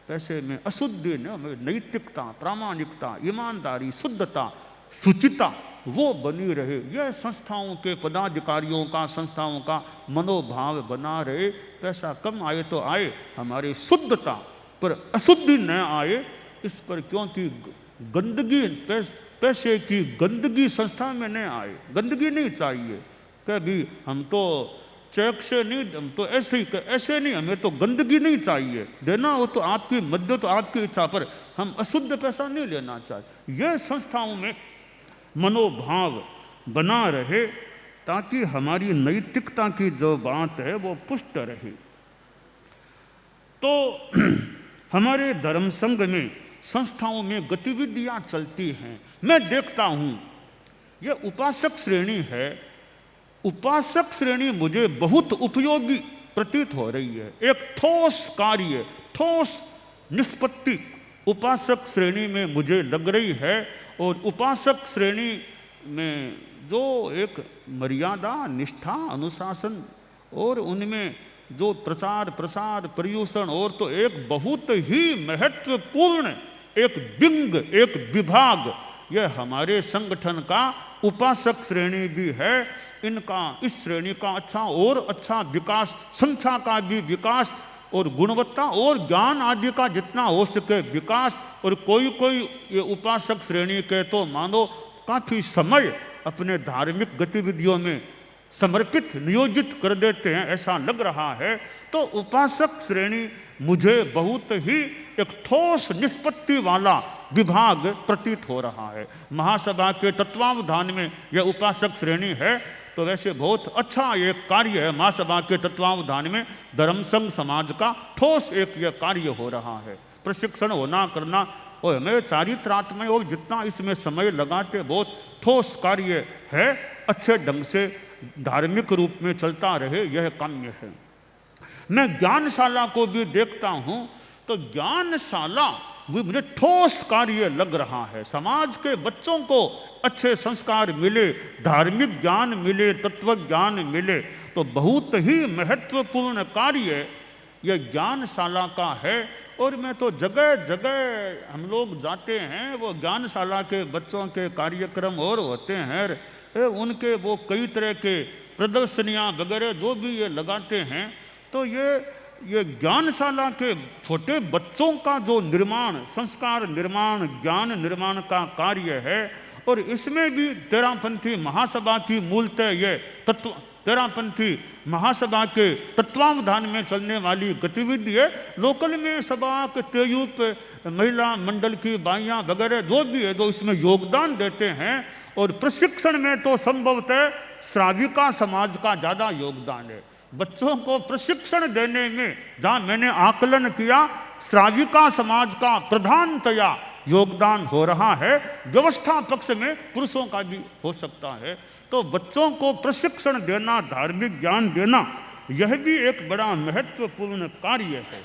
पैसे में अशुद्धि न, नैतिकता, प्रामाणिकता, ईमानदारी, शुद्धता, शुचिता वो बनी रहे। यह संस्थाओं के पदाधिकारियों का, संस्थाओं का मनोभाव बना रहे। पैसा कम आए तो आए, हमारी शुद्धता पर अशुद्धि न आए, इस पर, क्योंकि गंदगी, पैसे की गंदगी संस्था में न आए, गंदगी नहीं चाहिए। कभी हम तो चेक से नहीं, हम तो ऐसे ही, ऐसे नहीं, हमें तो गंदगी नहीं चाहिए, देना हो तो आपकी मध्य, तो आपकी इच्छा, पर हम अशुद्ध पैसा नहीं लेना चाहिए। यह संस्थाओं में मनोभाव बना रहे ताकि हमारी नैतिकता की जो बात है वो पुष्ट रहे। तो हमारे धर्म संघ में, संस्थाओं में गतिविधियां चलती हैं, मैं देखता हूँ ये उपासक श्रेणी है, उपासक श्रेणी मुझे बहुत उपयोगी प्रतीत हो रही है। एक ठोस कार्य, ठोस निष्पत्ति उपासक श्रेणी में मुझे लग रही है। और उपासक श्रेणी में जो एक मर्यादा, निष्ठा, अनुशासन और उनमें जो प्रचार प्रसार पर्यूषण, और तो एक बहुत ही महत्वपूर्ण एक विंग, एक विभाग, यह हमारे संगठन का उपासक श्रेणी भी है। इनका, इस श्रेणी का अच्छा और अच्छा विकास, संख्या का भी विकास और गुणवत्ता और ज्ञान आदि का जितना हो सके विकास। और कोई कोई ये उपासक श्रेणी के तो मानो काफ़ी समय अपने धार्मिक गतिविधियों में समर्पित, नियोजित कर देते हैं, ऐसा लग रहा है। तो उपासक श्रेणी मुझे बहुत ही एक ठोस निष्पत्ति वाला विभाग प्रतीत हो रहा है। महासभा के तत्वावधान में यह उपासक श्रेणी है, तो वैसे बहुत अच्छा एक कार्य है। महासभा के तत्वावधान में धर्म संघ समाज का ठोस एक यह कार्य हो रहा है। प्रशिक्षण होना, करना, और हमें चारित्रात्मक और जितना इसमें समय लगाते बहुत ठोस कार्य है, अच्छे ढंग से धार्मिक रूप में चलता रहे, यह काम्य है। मैं ज्ञानशाला को भी देखता हूँ, तो ज्ञानशाला भी मुझे ठोस कार्य लग रहा है। समाज के बच्चों को अच्छे संस्कार मिले, धार्मिक ज्ञान मिले, तत्व ज्ञान मिले, तो बहुत ही महत्वपूर्ण कार्य यह ज्ञानशाला का है। और मैं तो जगह जगह हम लोग जाते हैं, वो ज्ञानशाला के बच्चों के कार्यक्रम और होते हैं, उनके वो कई तरह के प्रदर्शनियाँ वगैरह जो भी ये लगाते हैं, तो ये ज्ञानशाला के छोटे बच्चों का जो निर्माण, संस्कार निर्माण, ज्ञान निर्माण का कार्य है। और इसमें भी तेरापंथी महासभा की मूलतः ये तेरापंथी महासभा के तत्वावधान में चलने वाली गतिविधि है। लोकल में सभा के तेयुप महिला मंडल की बाइयाँ वगैरह जो भी है जो इसमें योगदान देते हैं, और प्रशिक्षण में तो संभवतः श्राविका समाज का ज़्यादा योगदान है। बच्चों को प्रशिक्षण देने में जहाँ मैंने आकलन किया, श्राविका समाज का प्रधानतया योगदान हो रहा है। व्यवस्था पक्ष में पुरुषों का भी हो सकता है। तो बच्चों को प्रशिक्षण देना, धार्मिक ज्ञान देना, यह भी एक बड़ा महत्वपूर्ण कार्य है।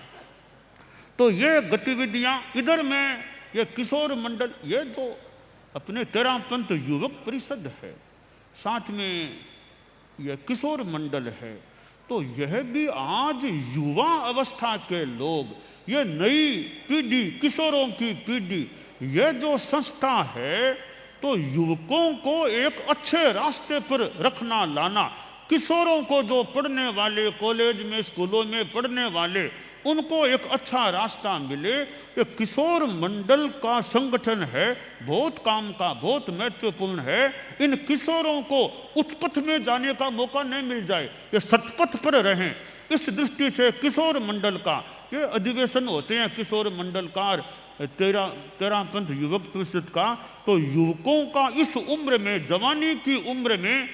तो ये गतिविधियाँ इधर में ये किशोर मंडल, ये जो अपने तेरापंथ युवक परिषद है, साथ में यह किशोर मंडल है, तो यह भी आज युवा अवस्था के लोग, ये नई पीढ़ी, किशोरों की पीढ़ी, यह जो संस्था है तो युवकों को एक अच्छे रास्ते पर रखना लाना, किशोरों को जो पढ़ने वाले, कॉलेज में स्कूलों में पढ़ने वाले, उनको एक अच्छा रास्ता मिले। ये किशोर मंडल का संगठन है, बहुत काम का, बहुत महत्वपूर्ण है। इन किशोरों को उत्पथ में जाने का मौका नहीं मिल जाए, ये सतपथ पर रहें। इस दृष्टि से किशोर मंडल का ये अधिवेशन होते हैं, किशोर मंडल का, तेरापंथ युवक परिषद का, तो युवकों का इस उम्र में, जवानी की उम्र में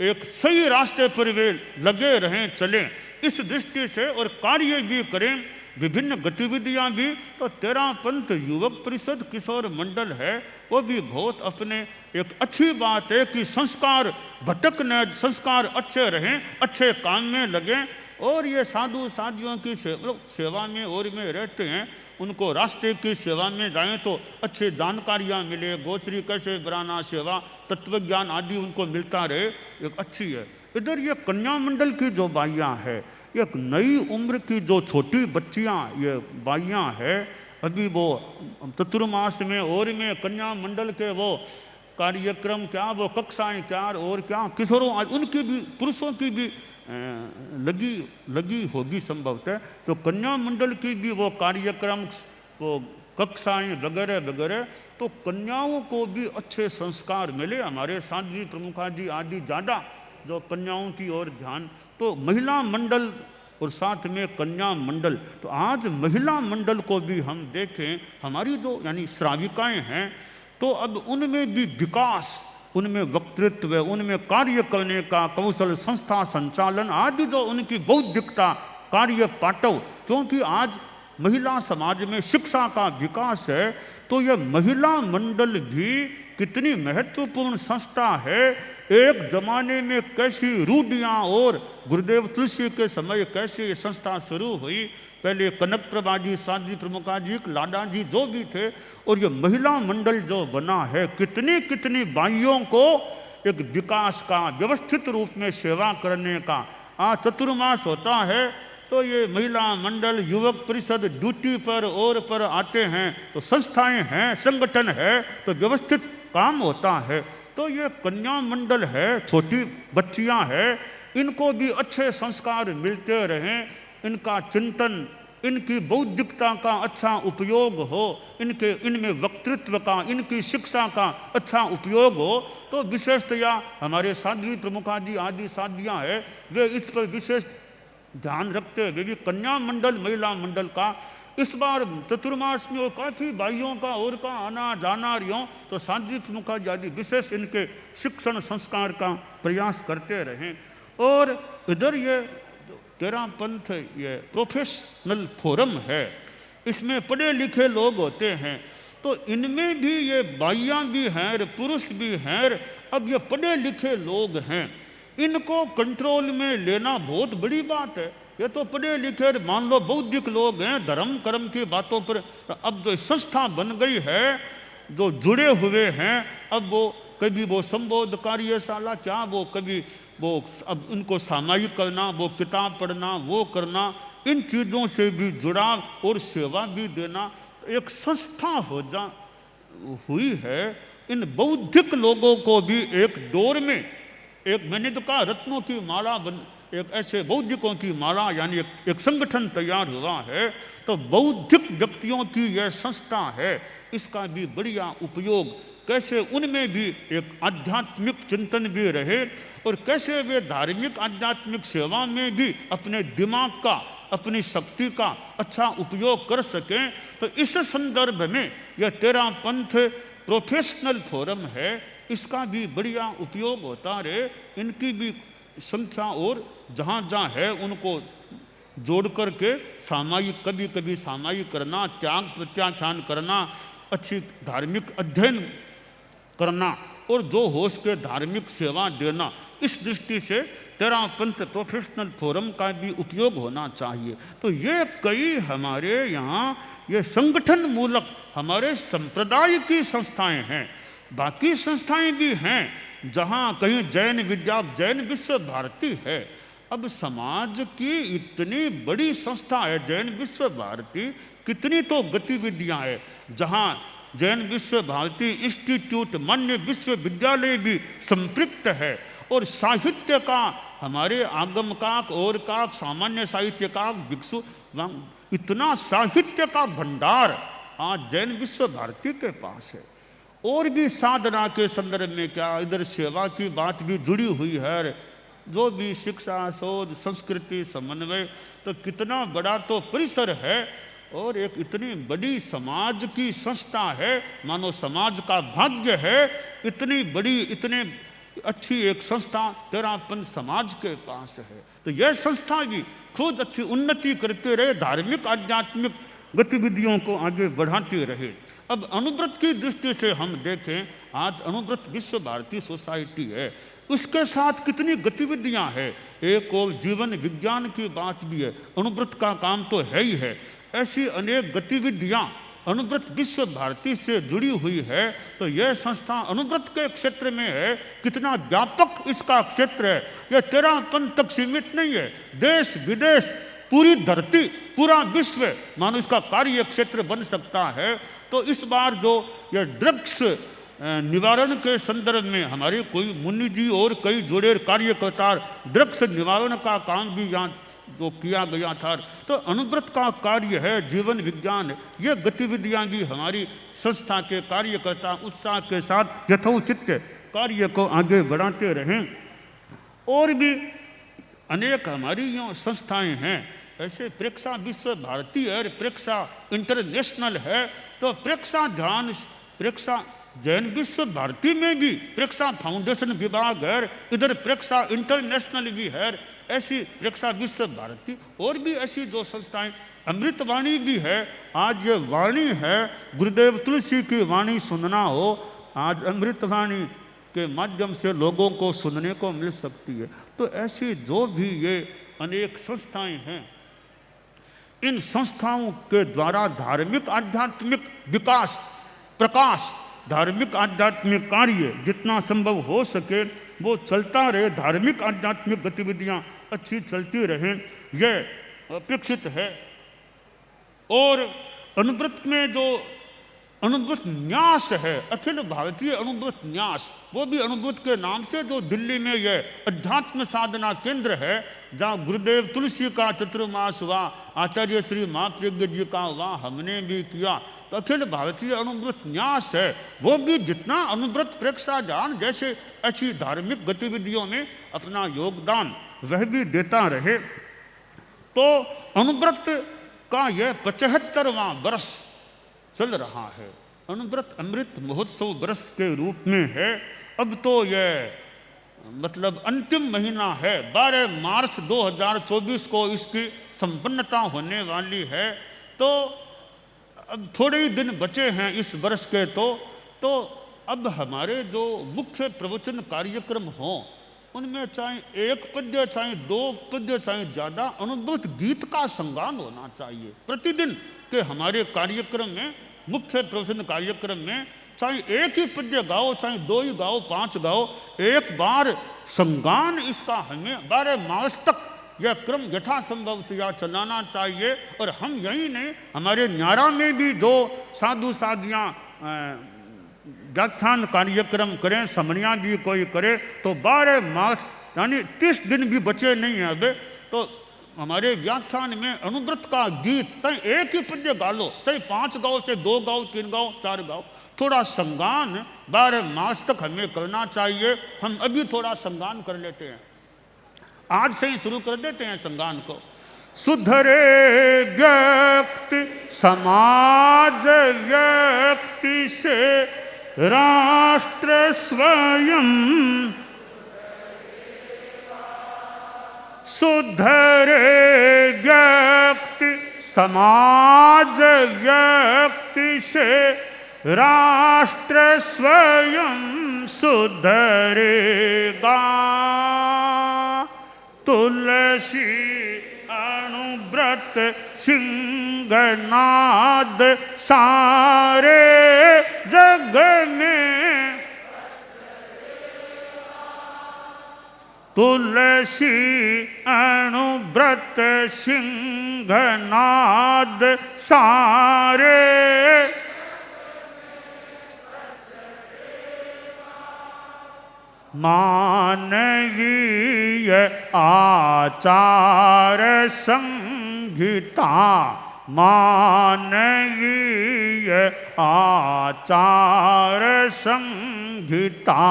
एक सही रास्ते पर वे लगे रहें, चलें, इस दृष्टि से, और कार्य भी करें, विभिन्न गतिविधियां भी। तो तेरापंथ युवक परिषद किशोर मंडल है, वो भी बहुत अपने एक अच्छी बात है कि संस्कार भटकने, संस्कार अच्छे रहें, अच्छे काम में लगें। और ये साधु साधियों की सेवा में और में रहते हैं, उनको रास्ते की सेवा में जाएं तो अच्छी जानकारियाँ मिले, गोचरी कैसे बनाना, सेवा तत्वज्ञान आदि उनको मिलता रहे, एक अच्छी है। इधर ये कन्या मंडल की जो बाइयाँ है, एक नई उम्र की जो छोटी बच्चियाँ ये बाइयाँ है, अभी वो चतुर्मास में और में कन्या मंडल के वो कार्यक्रम क्या, वो कक्षाएँ क्या और क्या, किशोरों उनकी भी, पुरुषों की भी लगी होगी संभवतः। तो कन्या मंडल की भी वो कार्यक्रम, वो कक्षाएँ वगैरह वगैरह, तो कन्याओं को भी अच्छे संस्कार मिले। हमारे साध्वी प्रमुखा जी आदि ज़्यादा जो कन्याओं की ओर ध्यान, तो महिला मंडल और साथ में कन्या मंडल। तो आज महिला मंडल को भी हम देखें, हमारी जो यानी श्राविकाएँ हैं, तो अब उनमें भी विकास, उनमें वक्तृत्व, उनमें कार्य करने का कौशल, संस्था संचालन आदि जो उनकी बौद्धिकता, कार्य पाटव, क्योंकि आज महिला समाज में शिक्षा का विकास है। तो यह महिला मंडल भी कितनी महत्वपूर्ण संस्था है। एक जमाने में कैसी रूढ़ियाँ, और गुरुदेव तुलसी के समय कैसे ये संस्था शुरू हुई, पहले कनक प्रभा जी, साध्वी प्रमुखा जी, लाडा जी जो भी थे, और ये महिला मंडल जो बना है, कितनी कितनी बाइयों को एक विकास का, व्यवस्थित रूप में सेवा करने का। आज चतुर्मास होता है तो ये महिला मंडल, युवक परिषद ड्यूटी पर और पर आते हैं, तो संस्थाएं हैं, संगठन है, तो व्यवस्थित काम होता है। तो ये कन्या मंडल है, छोटी बच्चियां हैं, इनको भी अच्छे संस्कार मिलते रहें, इनका चिंतन, इनकी बौद्धिकता का अच्छा उपयोग हो, इनमें वक्तृत्व का, इनकी शिक्षा का अच्छा उपयोग हो। तो विशेषतया हमारे साध्वी प्रमुखा जी आदि साध्वियाँ हैं, वे इस पर विशेष ध्यान रखते हुए भी कन्या मंडल, महिला मंडल का इस बार चतुर्मास में काफ़ी भाइयों का और का आना जाना रही, तो साध्वी प्रमुखा जी आदि विशेष इनके शिक्षण संस्कार का प्रयास करते रहें। और इधर ये तेरापंथ ये प्रोफेशनल फोरम है, इसमें पढ़े लिखे लोग होते हैं, तो इनमें भी ये बाइयाँ भी हैं, पुरुष भी हैं। अब ये पढ़े लिखे लोग हैं, इनको कंट्रोल में लेना बहुत बड़ी बात है। ये तो पढ़े लिखे मान लो बौद्धिक लोग हैं, धर्म कर्म की बातों पर अब जो संस्था बन गई है, जो जुड़े हुए हैं, अब वो कभी वो संबोध कार्यशाला क्या, वो कभी वो अब उनको सामायिक करना, वो किताब पढ़ना, वो करना, इन चीज़ों से भी जुड़ाव और सेवा भी देना, एक संस्था हुई है। इन बौद्धिक लोगों को भी एक दौर में, एक मैंने तो कहा रत्नों की माला एक ऐसे बौद्धिकों की माला यानी एक संगठन तैयार हुआ है। तो बौद्धिक व्यक्तियों की यह संस्था है, इसका भी बढ़िया उपयोग कैसे उनमें भी एक आध्यात्मिक चिंतन भी रहे और कैसे वे धार्मिक आध्यात्मिक सेवा में भी अपने दिमाग का, अपनी शक्ति का अच्छा उपयोग कर सकें। तो इस संदर्भ में यह तेरा पंथ प्रोफेशनल फोरम है, इसका भी बढ़िया उपयोग होता रहे। इनकी भी संख्या और जहाँ जहाँ है उनको जोड़ करके सामायिक, कभी कभी सामायिक करना, त्याग प्रत्याख्यान करना, अच्छी धार्मिक अध्ययन करना और जो हो सके धार्मिक सेवा देना, इस दृष्टि से तेरा पंथ प्रोफेशनल फोरम का भी उपयोग होना चाहिए। तो ये कई हमारे यहाँ ये संगठन मूलक हमारे संप्रदाय की संस्थाएं हैं। बाकी संस्थाएं भी हैं, जहाँ कहीं जैन विद्या, जैन विश्व भारती है। अब समाज की इतनी बड़ी संस्था है जैन विश्व भारती, कितनी तो गतिविधियां है, जहाँ जैन विश्व भारती इंस्टीट्यूट, मान्य विश्वविद्यालय भी संपृक्त है। और साहित्य का, हमारे आगम काक और काक, सामान्य साहित्य का, भिक्षु, इतना साहित्य का भंडार आज जैन विश्व भारती के पास है। और भी साधना के संदर्भ में क्या, इधर सेवा की बात भी जुड़ी हुई है, जो भी शिक्षा, शोध, संस्कृति, समन्वय, तो कितना बड़ा तो परिसर है और एक इतनी बड़ी समाज की संस्था है। मानो समाज का भाग्य है इतनी बड़ी, इतने अच्छी एक संस्था तेरा पंथ समाज के पास है। तो यह संस्था भी खुद अच्छी उन्नति करते रहे, धार्मिक आध्यात्मिक गतिविधियों को आगे बढ़ाते रहे। अब अनुव्रत की दृष्टि से हम देखें, आज अनुव्रत विश्व भारती सोसाइटी है, उसके साथ कितनी गतिविधियां हैं। एक और जीवन विज्ञान की बात भी है, अनुव्रत का काम तो है ही है। ऐसी अनेक गतिविधियां अनुव्रत विश्व भारती से जुड़ी हुई है। तो यह संस्था अनुव्रत के क्षेत्र में है, कितना व्यापक इसका क्षेत्र है। यह तेरा पंथ तक सीमित नहीं है, देश विदेश, पूरी धरती, पूरा विश्व मानो इसका कार्य क्षेत्र बन सकता है। तो इस बार जो यह ड्रग्स निवारण के संदर्भ में हमारे कोई मुनि जी और कई जुड़े कार्यकर्ता ड्रग्स निवारण का काम भी यहाँ जो किया गया था। तो अनुव्रत का कार्य है, जीवन विज्ञान, ये गतिविधियां भी हमारी संस्था के कार्यकर्ता उत्साह के साथ यथोचित कार्य को आगे बढ़ाते रहें। और भी अनेक हमारी यहाँ संस्थाएं हैं, ऐसे प्रेक्षा विश्व भारती है, प्रेक्षा इंटरनेशनल है। तो प्रेक्षा ध्यान, प्रेक्षा जैन विश्व भारती में भी प्रेक्षा फाउंडेशन विभाग है, इधर प्रेक्षा इंटरनेशनल भी है। ऐसी प्रेक्षा विश्व भारती और भी ऐसी जो संस्थाएं, अमृतवाणी भी है। आज ये वाणी है, गुरुदेव तुलसी की वाणी सुनना हो, आज अमृतवाणी के माध्यम से लोगों को सुनने को मिल सकती है। तो ऐसी जो भी ये अनेक संस्थाएं हैं, इन संस्थाओं के द्वारा धार्मिक आध्यात्मिक विकास, प्रकाश, धार्मिक आध्यात्मिक कार्य जितना संभव हो सके वो चलता रहे, धार्मिक आध्यात्मिक गतिविधियां अच्छी चलती रहें, यह अपेक्षित है। और अनुव्रत में जो अनुव्रत न्यास है, अखिल भारतीय अनुव्रत न्यास, वो भी अनुव्रत के नाम से जो दिल्ली में यह अध्यात्म साधना केंद्र है, जहाँ गुरुदेव तुलसी का चतुर्मास हुआ, आचार्य श्री महाप्रज्ञ जी का हुआ, हमने भी किया। तो अखिल भारतीय अनुव्रत न्यास है, वो भी जितना अनुव्रत प्रेक्षा ध्यान जैसे अच्छी धार्मिक गतिविधियों में अपना योगदान वह भी देता रहे। तो अनुव्रत का यह 75वां वर्ष चल रहा है, अनुव्रत अमृत महोत्सव वर्ष के रूप में है। अब तो यह मतलब अंतिम महीना है, 12 मार्च 2024 को इसकी संपन्नता होने वाली है। तो अब थोड़े ही दिन बचे हैं इस वर्ष के। तो अब हमारे जो मुख्य प्रवचन कार्यक्रम हों, उनमें चाहे एक पद्य, चाहे 2 पद्य, चाहे ज़्यादा, अनुव्रत गीत का संगान होना चाहिए। प्रतिदिन के हमारे कार्यक्रम में, मुख्य प्रवचन कार्यक्रम में, चाहे एक ही पद्य गाओ, चाहे 2 ही गाओ, 5 गाओ, एक बार संगान इसका हमें 12 मास तक यह क्रम यथासंभव चलाना चाहिए। और हम यही नहीं, हमारे न्यारा में भी जो साधु साधियाँ व्याख्यान कार्यक्रम करें, समनिया भी कोई करे, तो 12 मास यानी 30 दिन भी बचे नहीं हैं अब। तो हमारे व्याख्यान में अनुव्रत का गीत तय एक ही पद्य गा लो, तय 5 गाओ से 2 गाओ 3 गाओ 4 गाओ, थोड़ा संगान 12 मास तक हमें करना चाहिए। हम अभी थोड़ा संगान कर लेते हैं, आज से ही शुरू कर देते हैं संगान को। सुधरे व्यक्ति समाज व्यक्ति से राष्ट्र स्वयं, सुधरे व्यक्ति समाज व्यक्ति से राष्ट्र स्वयं सुधरेगा। तुलसी अनुव्रत सिंहनाद सारे जग में, तुलसी अनुव्रत सिंहनाद सारे, मानवीय आचार संहिता, मानवीय आचार संहिता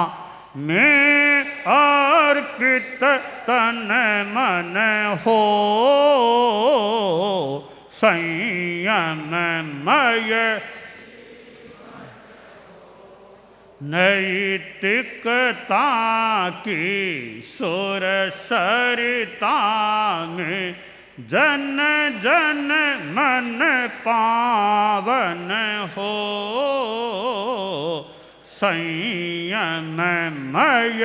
में अर्पित तन मन हो संयममय, नैतिकता की सुर सरिता में जन जन मन पावन हो संयममय,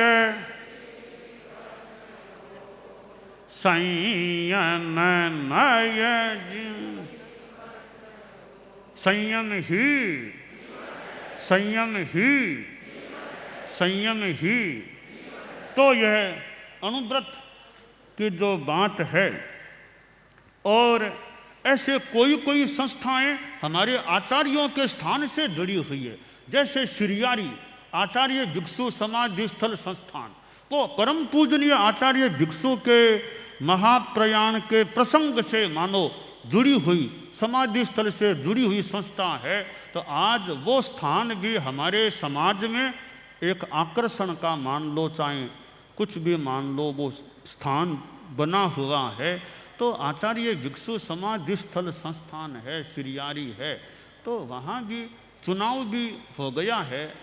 संयममय संयम ही, संयम ही, संयम ही। तो यह अनुव्रत की जो बात है, और ऐसे कोई संस्थाएं हमारे आचार्यों के स्थान से जुड़ी हुई है, जैसे श्रीयारी आचार्य भिक्षु समाधि स्थल संस्थान, वो परम पूजनीय आचार्य भिक्षु के महाप्रयाण के प्रसंग से मानो जुड़ी हुई, समाधि स्थल से जुड़ी हुई संस्था है। तो आज वो स्थान भी हमारे समाज में एक आकर्षण का मान लो, चाहे कुछ भी मान लो, वो स्थान बना हुआ है। तो आचार्य भिक्षु समाधि स्थल संस्थान है, श्रीयारी है, तो वहाँ भी चुनाव भी हो गया है,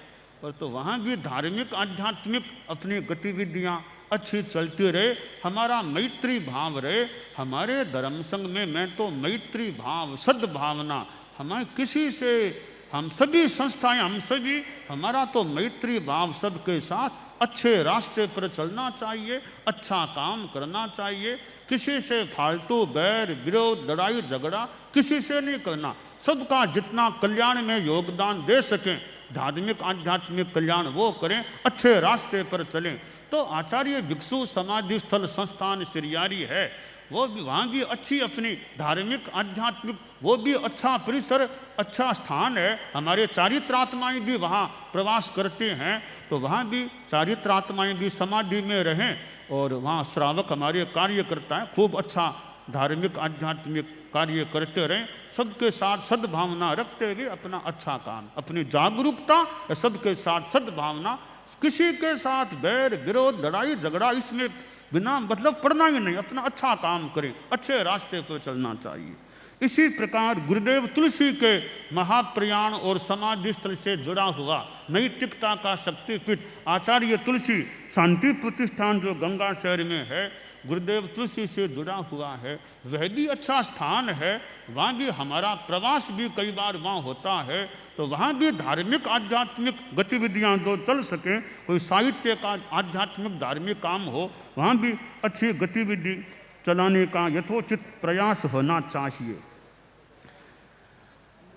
और तो वहाँ भी धार्मिक आध्यात्मिक अपनी गतिविधियाँ अच्छी चलती रहे, हमारा मैत्री भाव रहे। हमारे धर्म संघ में मैं तो मैत्री भाव, सद्भावना, हमारे किसी से, हम सभी संस्थाएं, हम सभी, हमारा तो मैत्री भाव सबके साथ अच्छे रास्ते पर चलना चाहिए, अच्छा काम करना चाहिए, किसी से फालतू बैर विरोध लड़ाई झगड़ा किसी से नहीं करना, सबका जितना कल्याण में योगदान दे सकें, धार्मिक आध्यात्मिक कल्याण वो करें, अच्छे रास्ते पर चलें। तो आचार्य भिक्षु समाधि स्थल संस्थान श्रीयारी है, वो भी, वहाँ भी अच्छी अपनी धार्मिक आध्यात्मिक, वो भी अच्छा परिसर, अच्छा स्थान है। हमारे चारित्रात्माएँ भी वहाँ प्रवास करते हैं, तो वहाँ भी चारित्रात्माएँ भी समाधि में रहें, और वहाँ श्रावक हमारे कार्य करता है, खूब अच्छा धार्मिक आध्यात्मिक कार्य करते रहें, सबके साथ सद्भावना रखते हुए अपना अच्छा काम, अपनी जागरूकता, सबके साथ सद्भावना, किसी के साथ बैर विरोध लड़ाई झगड़ा इसमें बिना मतलब पढ़ना ही नहीं, अपना अच्छा काम करें, अच्छे रास्ते पर चलना चाहिए। इसी प्रकार गुरुदेव तुलसी के महाप्रयाण और समाधि स्थल से जुड़ा हुआ नैतिकता का शक्तिपीठ आचार्य तुलसी शांति प्रतिष्ठान जो गंगा शहर में है, गुरुदेव तुलसी से जुड़ा हुआ है, वह भी अच्छा स्थान है। वहाँ भी हमारा प्रवास भी कई बार वहाँ होता है, तो वहाँ भी धार्मिक आध्यात्मिक गतिविधियाँ जो चल सकें, कोई साहित्य का आध्यात्मिक धार्मिक काम हो, वहाँ भी अच्छी गतिविधि चलाने का यथोचित प्रयास होना चाहिए।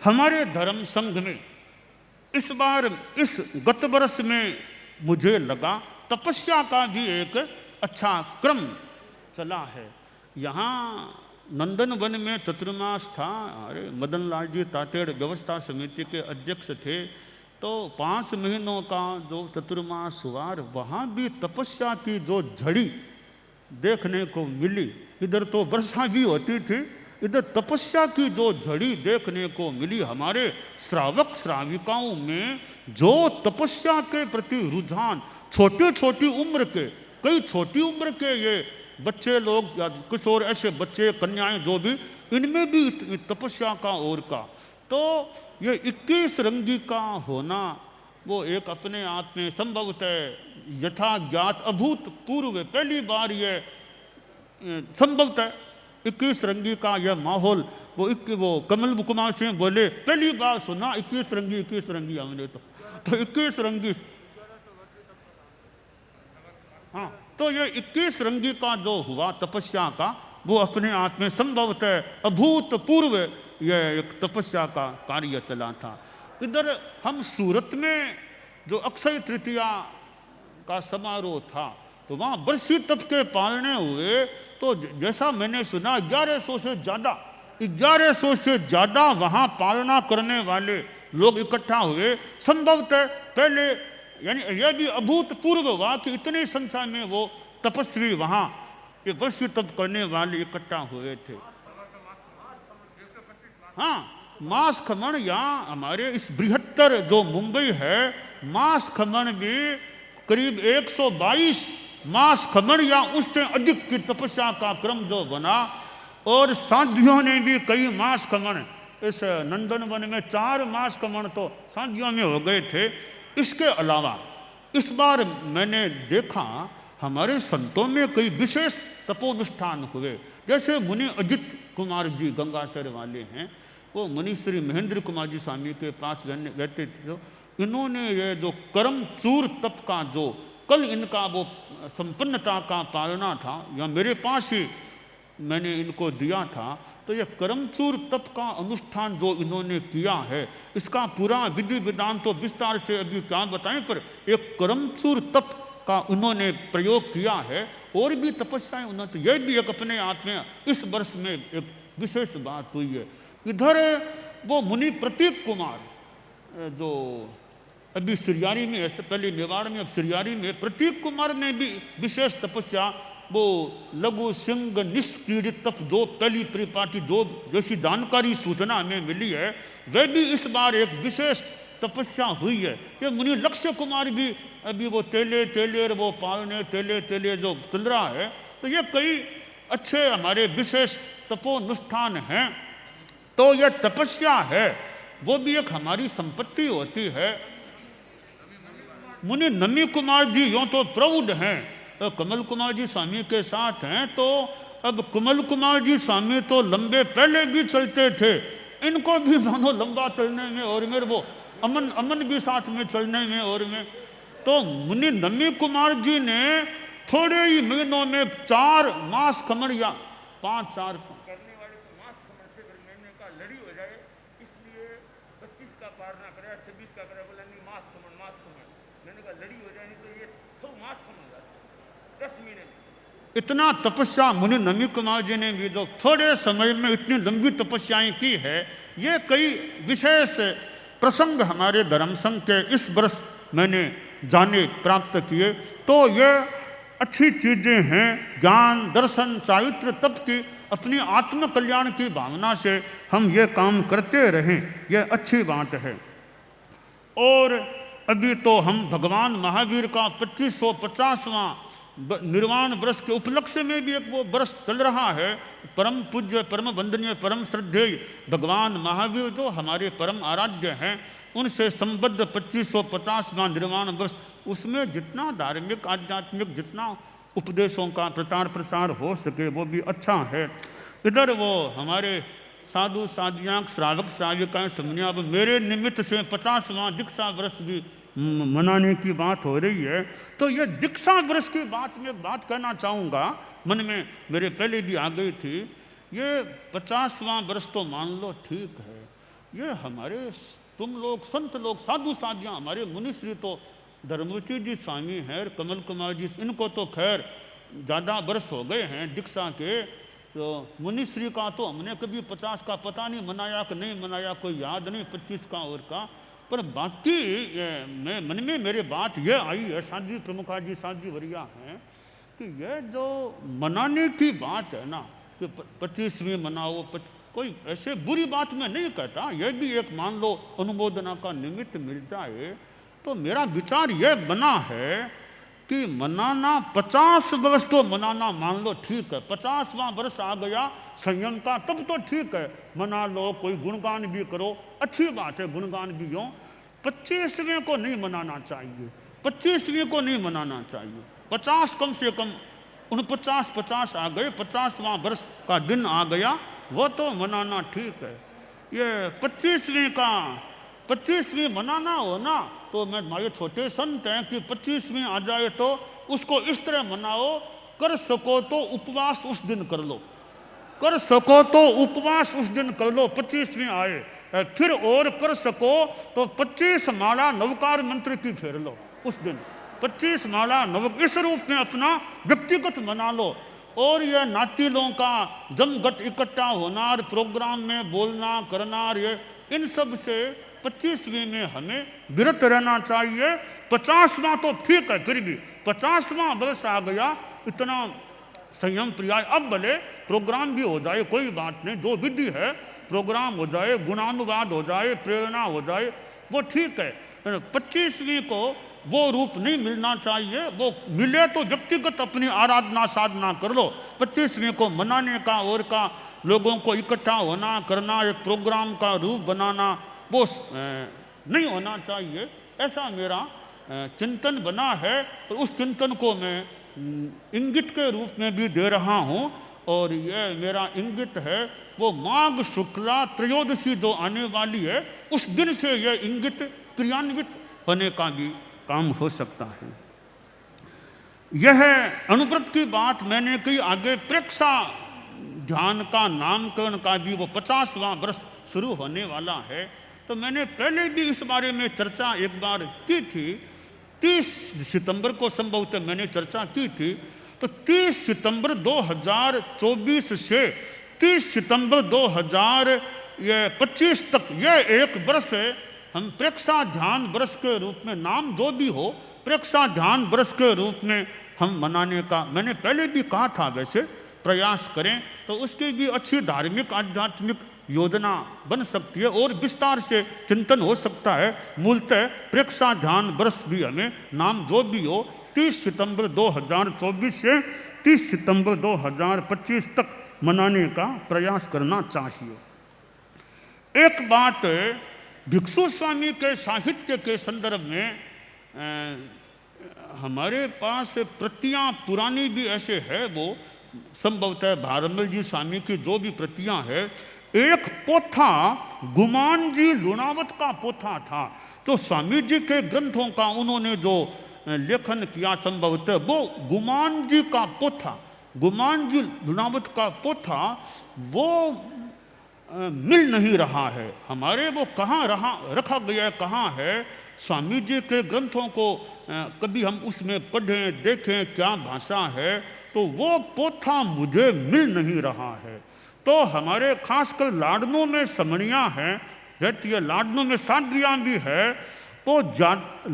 हमारे धर्म संघ में इस बार, इस गत वर्ष में मुझे लगा तपस्या का भी एक अच्छा क्रम चला है। यहाँ नंदन वन में चतुर्मास था, अरे मदन लाल जी तातेड़ व्यवस्था समिति के अध्यक्ष थे, तो 5 महीनों का जो चतुर्मास हुआ, वहाँ भी तपस्या की जो झड़ी देखने को मिली, इधर तो वर्षा भी होती थी, इधर तपस्या की जो झड़ी देखने को मिली हमारे श्रावक श्राविकाओं में, जो तपस्या के प्रति रुझान, छोटी छोटी उम्र के, कई छोटी उम्र के ये बच्चे लोग या कुछ और ऐसे बच्चे कन्याएं जो भी, इनमें भी तपस्या का और का, तो ये 21 रंगी का होना वो एक अपने आप में संभवतः यथा ज्ञात अभूतपूर्व पहली बार ये संभवतः 21 रंगी का यह माहौल, वो कमल कुमार सिंह बोले पहली बार सुना 21 रंगी हमने तो 21 रंगी, हाँ, तो ये 21 रंगी का जो हुआ तपस्या का, वो अपने आप में संभवतः अभूतपूर्व यह एक तपस्या का कार्य चला था। इधर हम सूरत में जो अक्षय तृतीया का समारोह था, तो वहाँ बरसी तप के पालने हुए, तो जैसा मैंने सुना 1100 से ज़्यादा वहाँ पालना करने वाले लोग इकट्ठा हुए। संभवतः पहले यानी यह भी अभूतपूर्व हुआ कि इतनी संख्या में वो तपस्वी वहाँ ये बरसी तप करने वाले इकट्ठा हुए थे। हाँ, मास खमन या हमारे इस बृहत्तर जो मुंबई है, मास खमन भी करीब 122 मास खमन या उससे अधिक की तपस्या का क्रम जो बना, और साध्वियों ने भी कई मास खमन, इस नंदन वन में 4 मास खमन तो साध्वियों में हो गए थे। इसके अलावा इस बार मैंने देखा हमारे संतों में कई विशेष तपोनुष्ठान हुए। जैसे मुनि अजित कुमार जी गंगासर वाले हैं, वो मुनि श्री महेंद्र कुमार जी स्वामी के पास रहते थे, तो इन्होंने ये जो कर्मचूर तप का जो कल इनका वो संपन्नता का पालना था, या मेरे पास ही मैंने इनको दिया था, तो ये कर्मचूर तप का अनुष्ठान जो इन्होंने किया है, इसका पूरा विधि विधान तो विस्तार से अभी क्या बताएं, पर एक कर्मचूर तप का उन्होंने प्रयोग किया है। और भी तपस्याएं उन्होंने, तो यह भी एक अपने आप में इस वर्ष में एक विशेष बात हुई है। इधर वो मुनि प्रतीक कुमार जो अभी सिरियारी में, ऐसे पहले मेवाड़ में, अब सिरियारी में, प्रतीक कुमार ने भी विशेष तपस्या, वो लघु सिंह निष्क्रीडित तप जो पहली परिपाटी जो जैसी जानकारी सूचना हमें मिली है, वह भी इस बार एक विशेष तपस्या हुई है। ये मुनि लक्ष्य कुमार भी अभी वो तेले वो पालने तेले जो चल रहा है, तो ये कई अच्छे हमारे विशेष तपोनुष्ठान हैं। तो यह तपस्या है, वो भी एक हमारी संपत्ति होती है। मुनि नमी कुमार जी यूँ तो प्रौढ़ हैं, तो कमल कुमार जी स्वामी के साथ हैं, तो अब कमल कुमार जी स्वामी तो लंबे पहले भी चलते थे, इनको भी मानो लंबा चलने में और मेरे वो अमन भी साथ में चलने में और में, तो मुनि नमी कुमार जी ने थोड़े ही महीनों में 4 मास खमन या 5-4 करने वाले को मास खमन से फिर मैंने कहा लड़ी हो जाए, इसलिए 25 का पार ना करे, 26 का करे, बोला नहीं मास खमन। मैंने कहा लड़ी हो जाए, नहीं तो ये 100 मास खमन जाते 10 महीने में। इतना तपस्या मुनि नमी कुमार जी ने भी जो थोड़े समय में इतनी लंबी तपस्याएं की है, ये कई विशेष प्रसंग हमारे धर्म संघ के इस वर्ष मैंने जाने प्राप्त किए। तो ये अच्छी चीज़ें हैं, ज्ञान दर्शन चारित्र तप की अपनी आत्म कल्याण की भावना से हम ये काम करते रहें, ये अच्छी बात है। और अभी तो हम भगवान महावीर का 2550वां निर्वाण वर्ष के उपलक्ष्य में भी एक वो वर्ष चल रहा है। परम पूज्य परम वंदनीय परम श्रद्धेय भगवान महावीर जो हमारे परम आराध्य हैं, उनसे संबद्ध 2550वां निर्वाण वर्ष, उसमें जितना धार्मिक आध्यात्मिक जितना उपदेशों का प्रचार प्रसार हो सके वो भी अच्छा है। इधर वो हमारे साधु साधियाँ श्रावक श्राविकाएँ समझिए, अब मेरे निमित्त से 50वां दीक्षा वर्ष भी मनाने की बात हो रही है। तो ये दीक्षा वर्ष की बात में बात कहना चाहूँगा, मन में मेरे पहले भी आ गई थी। ये 50वां वर्ष तो मान लो ठीक है, ये हमारे तुम लोग संत लोग साधु साधियाँ हमारे मुनिश्री तो धर्मवती जी स्वामी हैं, कमल कुमार जी, इनको तो खैर ज़्यादा वर्ष हो गए हैं दीक्षा के, तो मुनिश्री का तो हमने कभी 50 का पता नहीं मनाया कि नहीं मनाया, कोई याद नहीं 25 का और का। पर बाकी मैं मन में मेरे बात ये आई है, साध्वी प्रमुखा जी साध्वी वरिया हैं, कि यह जो मनाने की बात है ना कि 25वीं मनाओ, कोई ऐसे बुरी बात मैं नहीं कहता, यह भी एक मान लो अनुमोदना का निमित्त मिल जाए, तो मेरा विचार यह बना है कि मनाना 50 वर्ष तो मनाना मान लो ठीक है, 50वां वर्ष आ गया संयम का तब तो ठीक है, मना लो, कोई गुणगान भी करो, अच्छी बात है, गुणगान भी हो। 25वें को नहीं मनाना चाहिए, 25वीं को नहीं मनाना चाहिए। 50 कम से कम 49-50 आ गए, 50वां वर्ष का दिन आ गया, वो तो मनाना ठीक है। ये 25वीं मनाना हो ना, तो मैं हमारे छोटे संत हैं कि 25वीं आ जाए तो उसको इस तरह मनाओ, कर सको तो उपवास उस दिन कर लो, कर सको तो उपवास उस दिन कर लो, 25वीं आए। फिर और कर सको तो 25 माला नवकार मंत्र की फेर लो उस दिन, 25 माला नव, इस रूप में अपना व्यक्तिगत मना लो। और यह नातीलों का जमघट इकट्ठा होना, प्रोग्राम में बोलना करना, ये इन सब से 25वीं में हमें विरत रहना चाहिए। 50वां तो ठीक है, फिर भी 50वां वर्ष आ गया, इतना संयम प्रिया, अब भले प्रोग्राम भी हो जाए, कोई बात नहीं, जो विधि है प्रोग्राम हो जाए, गुणानुवाद हो जाए, प्रेरणा हो जाए, वो ठीक है। 25वीं को वो रूप नहीं मिलना चाहिए, वो मिले तो व्यक्तिगत अपनी आराधना साधना कर लो। 25वीं को मनाने का और का लोगों को इकट्ठा होना करना, एक प्रोग्राम का रूप बनाना, वो नहीं होना चाहिए, ऐसा मेरा चिंतन बना है। और उस चिंतन को मैं इंगित के रूप में भी दे रहा हूँ, और यह मेरा इंगित है वो माघ शुक्ला त्रयोदशी जो आने वाली है, उस दिन से यह इंगित क्रियान्वित होने का भी काम हो सकता है। यह अनुव्रत की बात मैंने कही, आगे प्रेक्षा ध्यान का नामकरण का भी वो 50वां वर्ष शुरू होने वाला है, तो मैंने पहले भी इस बारे में चर्चा एक बार की थी। 30 सितंबर को संभवतः मैंने चर्चा की थी। तो 30 सितंबर 2024 से 30 सितंबर 2025 तक यह एक वर्ष है, हम प्रेक्षा ध्यान वर्ष के रूप में, नाम जो भी हो, प्रेक्षा ध्यान वर्ष के रूप में हम मनाने का मैंने पहले भी कहा था, वैसे प्रयास करें तो उसकी भी अच्छी धार्मिक आध्यात्मिक योजना बन सकती है और विस्तार से चिंतन हो सकता है। मूलतः प्रेक्षा ध्यान वर्ष भी हमें नाम जो भी हो 30 सितंबर 2024 से 30 सितंबर 2025 तक मनाने का प्रयास करना चाहिए। एक बात भिक्षु स्वामी के साहित्य के संदर्भ में हमारे पास प्रतियां पुरानी भी ऐसे है, वो संभवतः भारमल जी स्वामी की जो भी प्रतियां है, एक पोथा गुमान जी लुणावत का पोथा था, तो स्वामी जी के ग्रंथों का उन्होंने जो लेखन किया संभवतः वो गुमान जी का पोथा, गुमान जी लुणावत का पोथा वो मिल नहीं रहा है हमारे, वो कहाँ रखा गया कहाँ है। स्वामी जी के ग्रंथों को कभी हम उसमें पढ़ें देखें क्या भाषा है, तो वो पोथा मुझे मिल नहीं रहा है। तो हमारे खासकर लाडनों में समणियाँ हैं, रहती है, लाडनों में साध्वियाँ भी है, तो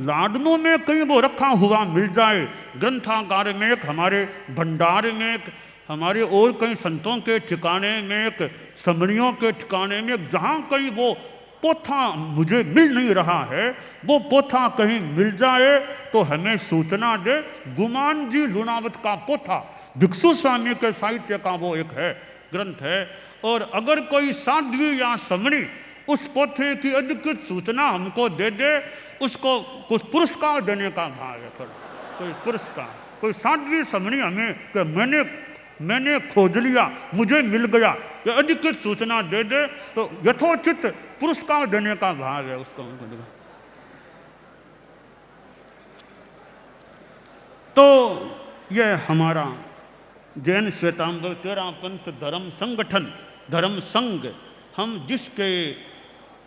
लाडनों में कहीं वो रखा हुआ मिल जाए, ग्रंथागार में, एक हमारे भंडार में, एक हमारे और कई संतों के ठिकाने में, एक समणियों के ठिकाने में, जहाँ कहीं वो पोथा मुझे मिल नहीं रहा है, वो पोथा कहीं मिल जाए तो हमें सूचना दे। गुमान जी लुणावत का पोथा भिक्षु स्वामी के साहित्य का वो एक है, ग्रंथ है, और अगर कोई साध्वी या समणी उस पोथे की अधिकृत सूचना हमको दे दे, उसको कुछ पुरस्कार देने का भाव है, थोड़ा कोई पुरस्कार, कोई साध्वी समणी हमें कि मैंने खोज लिया, मुझे मिल गया, ये अधिकृत सूचना दे दे तो यथोचित पुरस्कार देने का भाव है उसको। तो यह हमारा जैन श्वेतांबर 13 पंथ धर्म संगठन, धर्म संघ, हम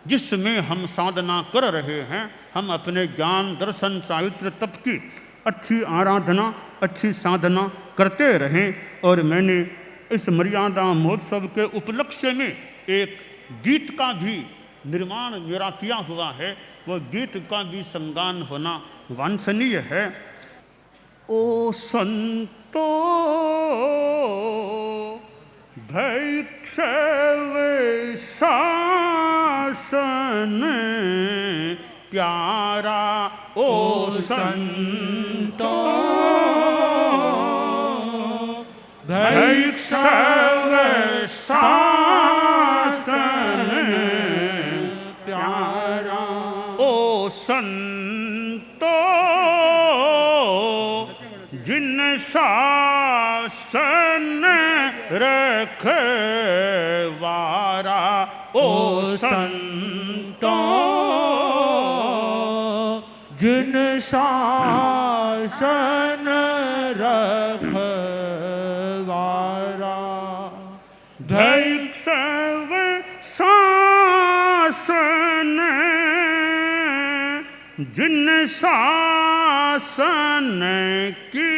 जिसमें हम साधना कर रहे हैं, हम अपने ज्ञान दर्शन साहित्य तप की अच्छी आराधना अच्छी साधना करते रहें। और मैंने इस मर्यादा महोत्सव के उपलक्ष्य में एक गीत का भी निर्माण मेरा किया हुआ है, वो गीत का भी संगान होना वांछनीय है। ओ संतो भैक्षव शासन प्यारा। ओ संतो भैक्षव शासन प्यारा। ओ संतो जिन शासन रखवारा। ओ संतो जिन शासन रखवारा। भैक्षव शासन जिन शासन की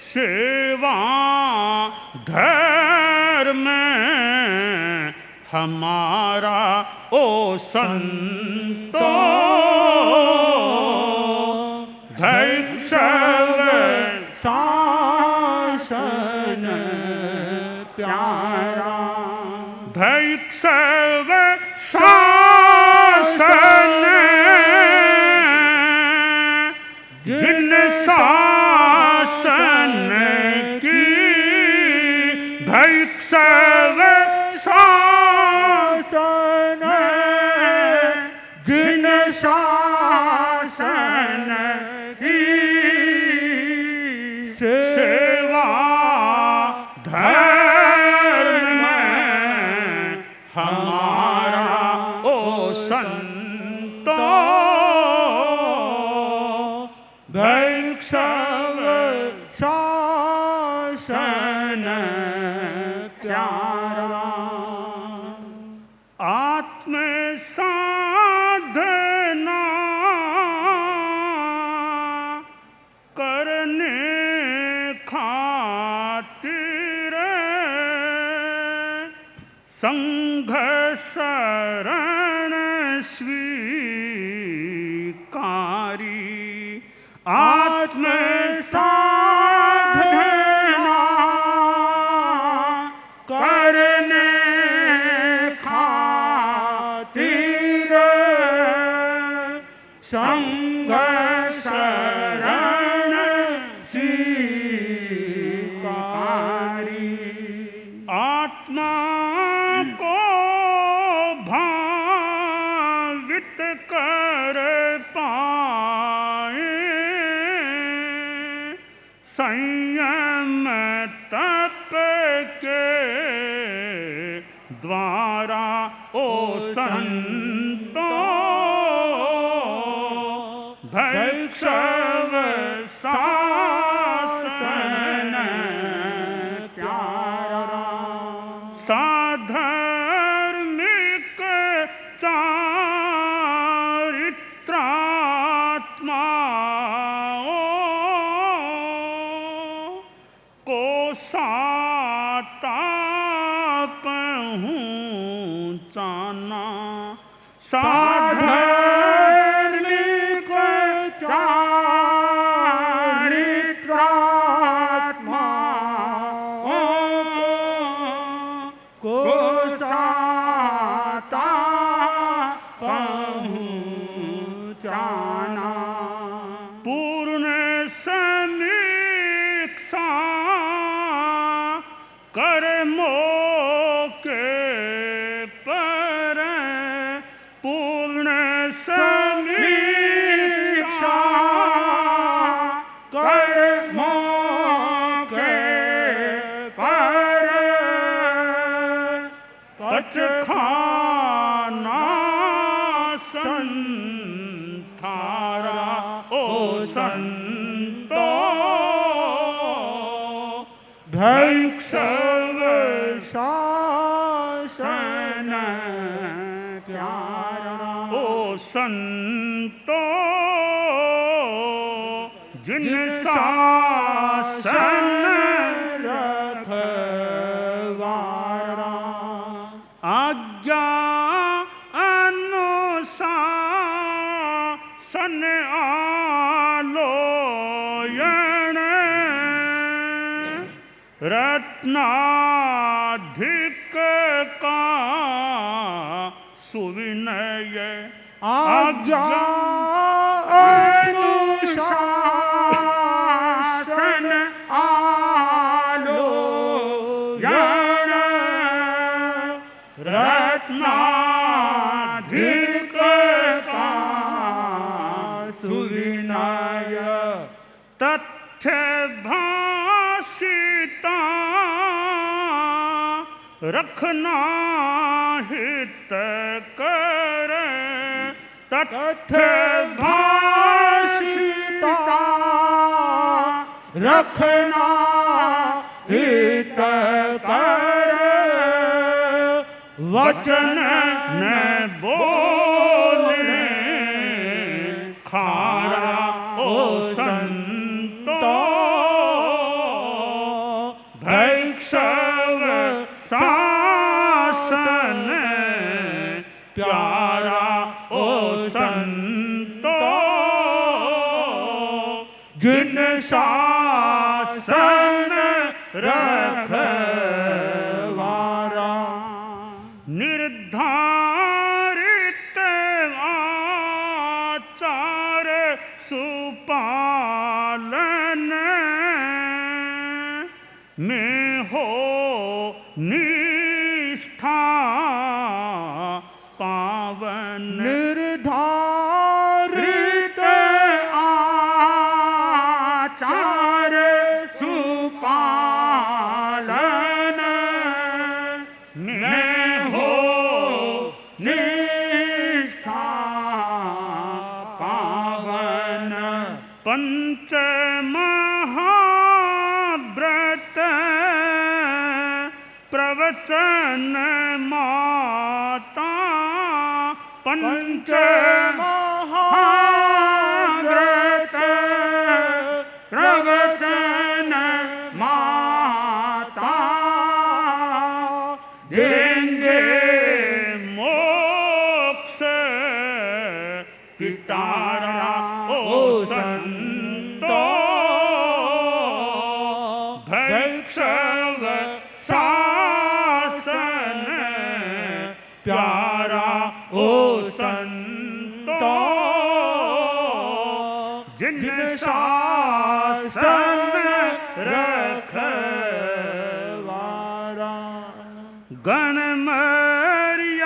सेवा धर्म हमारा। ओ संतो भैक्षव शासन प्यारा। भैक्षव शासन जिन शासन की भैक्षव शासन जिन शासन की सेवा धर्म हमारा। ओ संतो भैक्षव शासन प्यारा। आत्म साधना करने खातिर संघ शरण स्वीकारी। आत्म साधना करने खातिर संघ शरण स्वीकारी। आत्मा को भावित कर पाए संयम तप के द्वारा। ओ संतो भैक्षव शासन प्यारा। साधर्मिक चारित्रात्माओं को साता पहुँचाना। साधर्मिक चारित्रात्माओं को साता पहुँचाना। पूर्ण समीक्षा कर्मों के पर पूर्ण समीक्षा कर्मों के पर पचखाना संथारा। ओ संतो भैक्षव शासन प्यारा। ओ संतो जिन शासन रखवारा। आज्ञा अनुशासन आलय रत्नाधिक का सुविनय आज्ञा अनुशासन आलोयण रत्नाधिक का सुविनय तथ्य भाषिता रखना हित कर तथ्य भाषिता रखना हित कर वचन न बोले खारा ओ संतो भैक्षव शासन प्यारा ओ संतो जिन शासन रखवारा निर्धारित आचार सुपालन में हो निष्ठा पावन निर्धारित आचार सुपालन में हो निष्ठा पावन पंच महाव्रत प्रवचन माता पंच महाव्रत प्रवचन माता देंगे मोक्ष पितारा ओ संतो भैक्षव शासन प्यारा ओ संतो जिन शासन रखवारा गण मर्यादा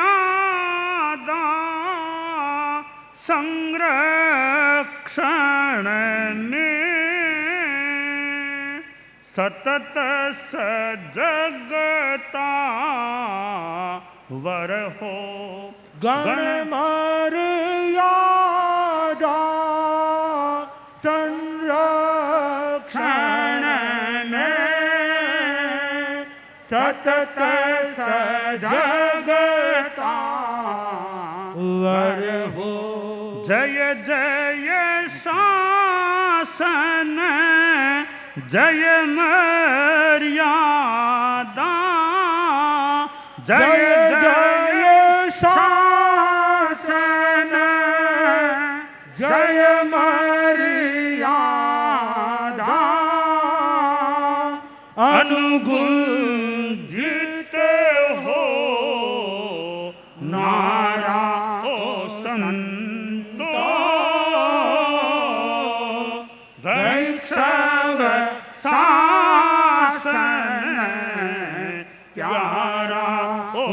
संरक्षण में सतत सजगता वर हो गण मर्यादा संरक्षण में सतत सजगता वर हो जय जय शासन जय मर्यादा जय जय शासन जय मर्यादा अनुगुंजित हो नारा ओ संतो भैक्षव शासन प्यारा ओ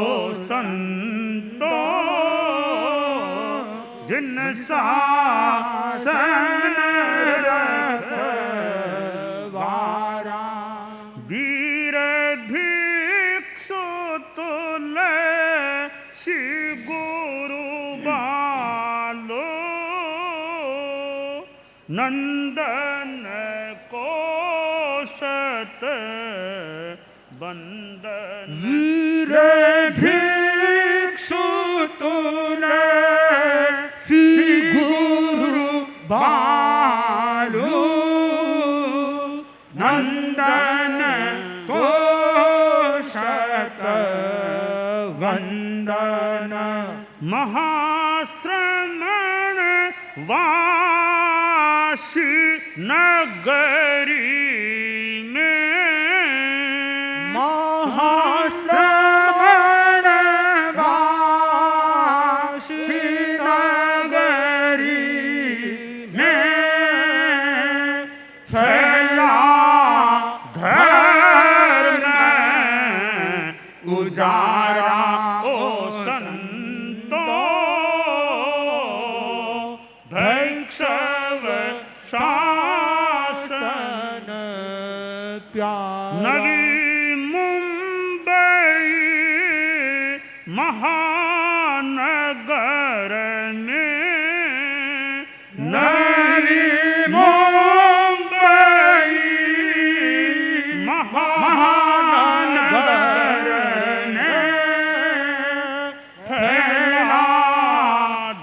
संतो जिन शासन रखवारा वीर भिक्षु तुलसी गुरु बालो नंदन कोशत बंदन वीर भिक्षु तुलसी गुरु बालू नंदन कोशत वंदन महाश्रमण वासी नगरी में नगरी में फैला धर्म उजारा ओ संतों भैक्षव शासन प्यारा नवी मुंबई महानगर में नवी मुंबई महानगर में फैला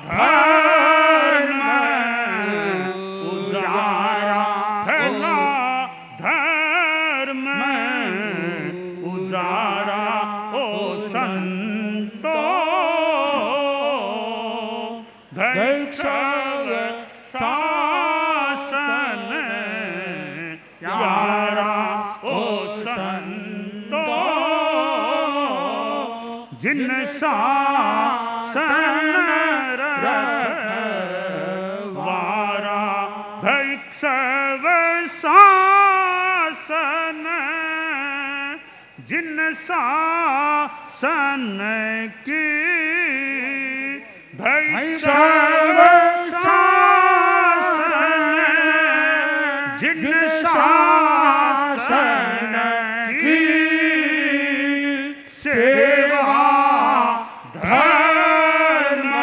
धर्म उजारा फैला धर्म उजारा ओ संतों भैक्षव शासन प्यारा ओ संतों जिन शासन रखवारा भैक्षव शासन जिन शासन की भैक्षव शासन जिन शासन की सेवा धर्म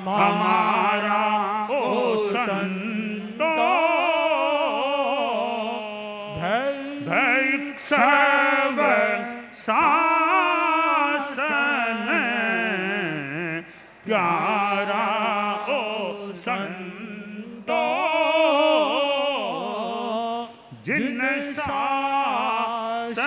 हमारा ओ संतों भैक्षव शासन प्यारा ओ संतों जिन शासन